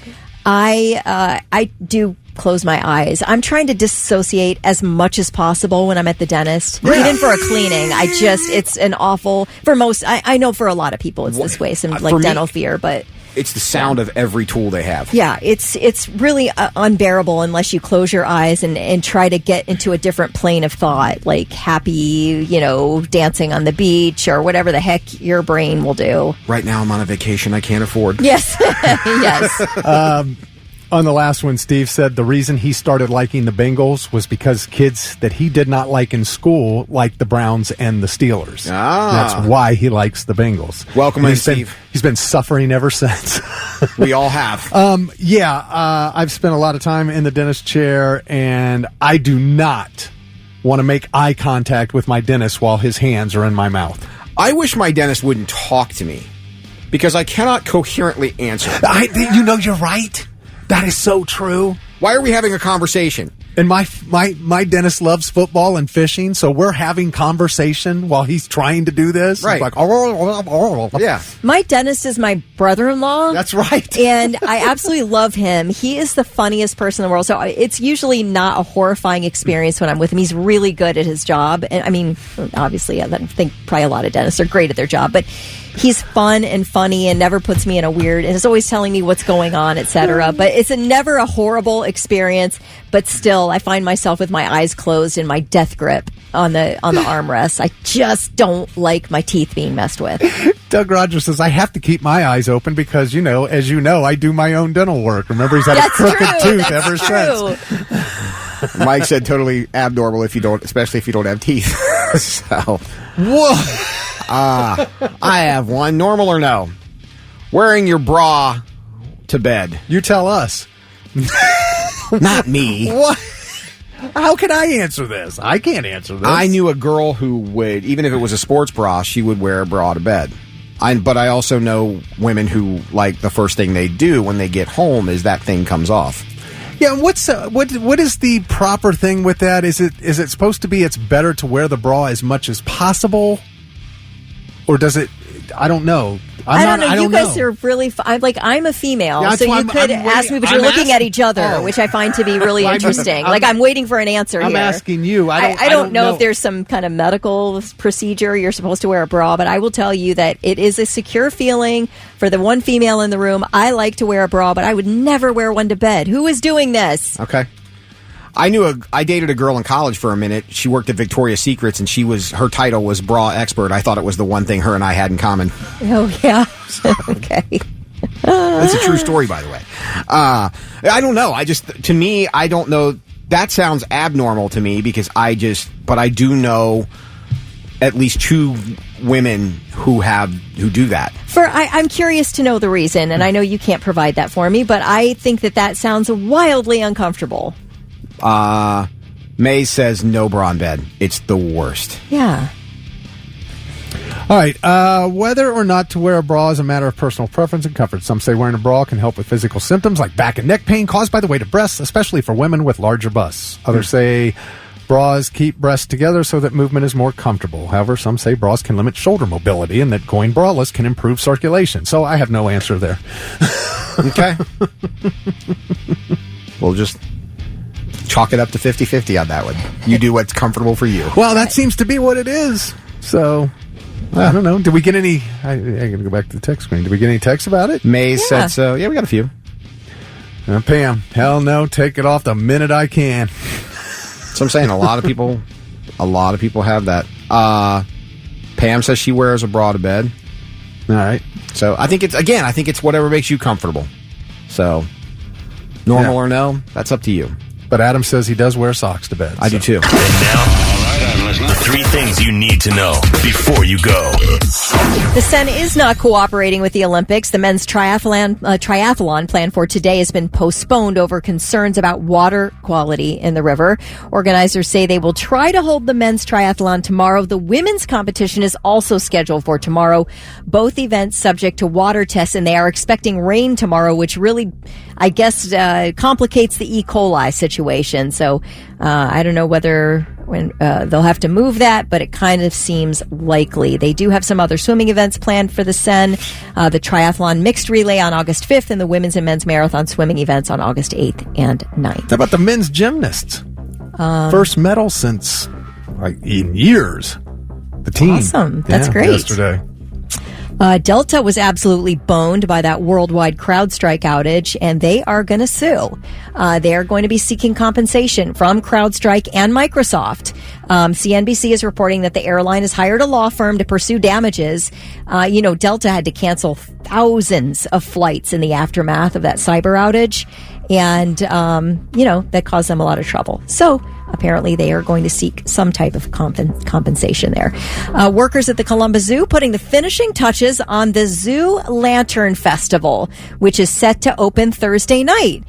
I do close my eyes. I'm trying to dissociate as much as possible when I'm at the dentist. Yeah. Even for a cleaning, it's an awful, for most, I know for a lot of people it's this way, some like dental fear, but... It's the sound of every tool they have. Yeah, it's really unbearable unless you close your eyes and try to get into a different plane of thought, like happy, dancing on the beach or whatever the heck your brain will do. Right now I'm on a vacation I can't afford. Yes, yes. On the last one, Steve said the reason he started liking the Bengals was because kids that he did not like in school liked the Browns and the Steelers. That's why he likes the Bengals. Welcome in, Steve. He's been suffering ever since. We all have. I've spent a lot of time in the dentist chair, and I do not want to make eye contact with my dentist while his hands are in my mouth. I wish my dentist wouldn't talk to me because I cannot coherently answer. You're right. That is so true. Why are we having a conversation? And my dentist loves football and fishing, so we're having conversation while he's trying to do this. Right. He's like, yeah. My dentist is my brother-in-law. That's right. And I absolutely love him. He is the funniest person in the world. So it's usually not a horrifying experience when I'm with him. He's really good at his job. And I mean, obviously, I think probably a lot of dentists are great at their job, but he's fun and funny and never puts me in a weird, and is always telling me what's going on, etc. But it's never a horrible experience. But still, I find myself with my eyes closed in my death grip on the armrest. I just don't like my teeth being messed with. Doug Rogers says, I have to keep my eyes open because, as you know, I do my own dental work. Remember, he's had a crooked tooth ever since. Mike said totally abnormal especially if you don't have teeth. So, whoa. I have one. Normal or no? Wearing your bra to bed. You tell us. Not me. What? How can I answer this? I can't answer this. I knew a girl who would, even if it was a sports bra, she would wear a bra to bed. But I also know women who, like, the first thing they do when they get home is that thing comes off. Yeah, what is the proper thing with that? Is it supposed to be it's better to wear the bra as much as possible? Or does it, I don't know. I don't know. You guys are really. I'm a female, Yeah, so you I'm could ask me, but you're looking at each other, which I find to be really interesting. I'm waiting for an answer. I'm here. asking you. I don't know if there's some kind of medical procedure you're supposed to wear a bra, but I will tell you that it is a secure feeling for the one female in the room. I like to wear a bra, but I would never wear one to bed. Who is doing this? Okay. I dated a girl in college for a minute. She worked at Victoria's Secrets, and her title was bra expert. I thought it was the one thing her and I had in common. Oh, yeah. Okay. That's a true story, by the way. I don't know. To me, I don't know. That sounds abnormal to me because but I do know at least 2 women who do that. I'm curious to know the reason, and I know you can't provide that for me, but I think that sounds wildly uncomfortable. May says no bra in bed. It's the worst. Yeah. All right. Whether or not to wear a bra is a matter of personal preference and comfort. Some say wearing a bra can help with physical symptoms like back and neck pain caused by the weight of breasts, especially for women with larger busts. Others say bras keep breasts together so that movement is more comfortable. However, some say bras can limit shoulder mobility and that going braless can improve circulation. So I have no answer there. Okay. We'll just chalk it up to 50-50 on that one. You do what's comfortable for you. Well, that seems to be what it is. So, I don't know. Did we get any... I got to go back to the text screen. Did we get any texts about it? May said so. Yeah, we got a few. Pam, hell no. Take it off the minute I can. So I'm saying a lot of people have that. Pam says she wears a bra to bed. All right. So I think it's whatever makes you comfortable. So normal or no, that's up to you. But Adam says he does wear socks to bed. I do too. And now, I'm listening. 3 things you need to know before you go. The Sen is not cooperating with the Olympics. The men's triathlon planned for today has been postponed over concerns about water quality in the river. Organizers say they will try to hold the men's triathlon tomorrow. The women's competition is also scheduled for tomorrow. Both events subject to water tests, and they are expecting rain tomorrow, which really, I guess, complicates the E. coli situation. So I don't know whether they'll have to move that, but it kind of seems likely. They do have some other swimming events planned for the Sen, the triathlon mixed relay on August 5th, and the women's and men's marathon swimming events on August 8th and 9th. How about the men's gymnasts? First medal since in years. The team. Awesome. That's great. Yesterday. Delta was absolutely boned by that worldwide CrowdStrike outage, and they are going to sue. They are going to be seeking compensation from CrowdStrike and Microsoft. CNBC is reporting that the airline has hired a law firm to pursue damages. Delta had to cancel thousands of flights in the aftermath of that cyber outage, and, that caused them a lot of trouble. So apparently they are going to seek some type of compensation there. Workers at the Columbus Zoo putting the finishing touches on the Zoo Lantern Festival, which is set to open Thursday night.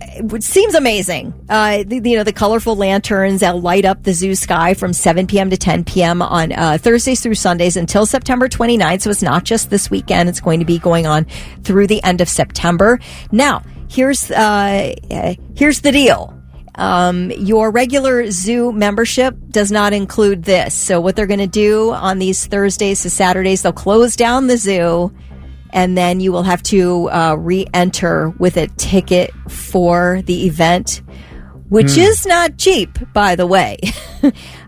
It seems amazing. The colorful lanterns that light up the zoo sky from 7 p.m. to 10 p.m. on Thursdays through Sundays until September 29th. So it's not just this weekend. It's going to be going on through the end of September. Now, here's the deal. Your regular zoo membership does not include this. So what they're going to do on these Thursdays to Saturdays, they'll close down the zoo, and then you will have to re-enter with a ticket for the event, which is not cheap, by the way.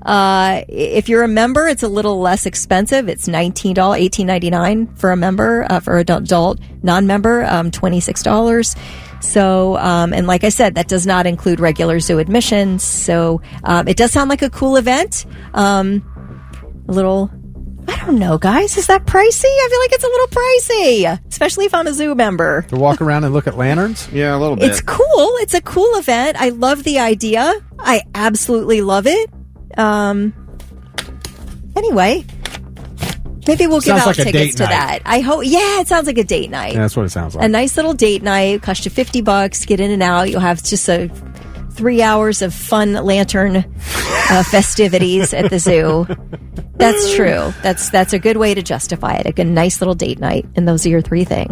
If you're a member, it's a little less expensive. It's $18.99 for a member. For an adult non-member, $26. So, and like I said, that does not include regular zoo admissions. So, it does sound like a cool event. A little, I don't know, guys. Is that pricey? I feel like it's a little pricey, especially if I'm a zoo member. To walk around and look at lanterns? Yeah, a little bit. It's cool. It's a cool event. I love the idea. I absolutely love it. Anyway, Maybe we'll give Sounds out like a tickets date to night. that. I hope. Yeah, it sounds like a date night. Yeah, that's what it sounds like. A nice little date night. Cost you $50. Get in and out. You'll have just 3 hours of fun lantern festivities at the zoo. That's true. That's a good way to justify it. A good, nice little date night. And those are your 3 things.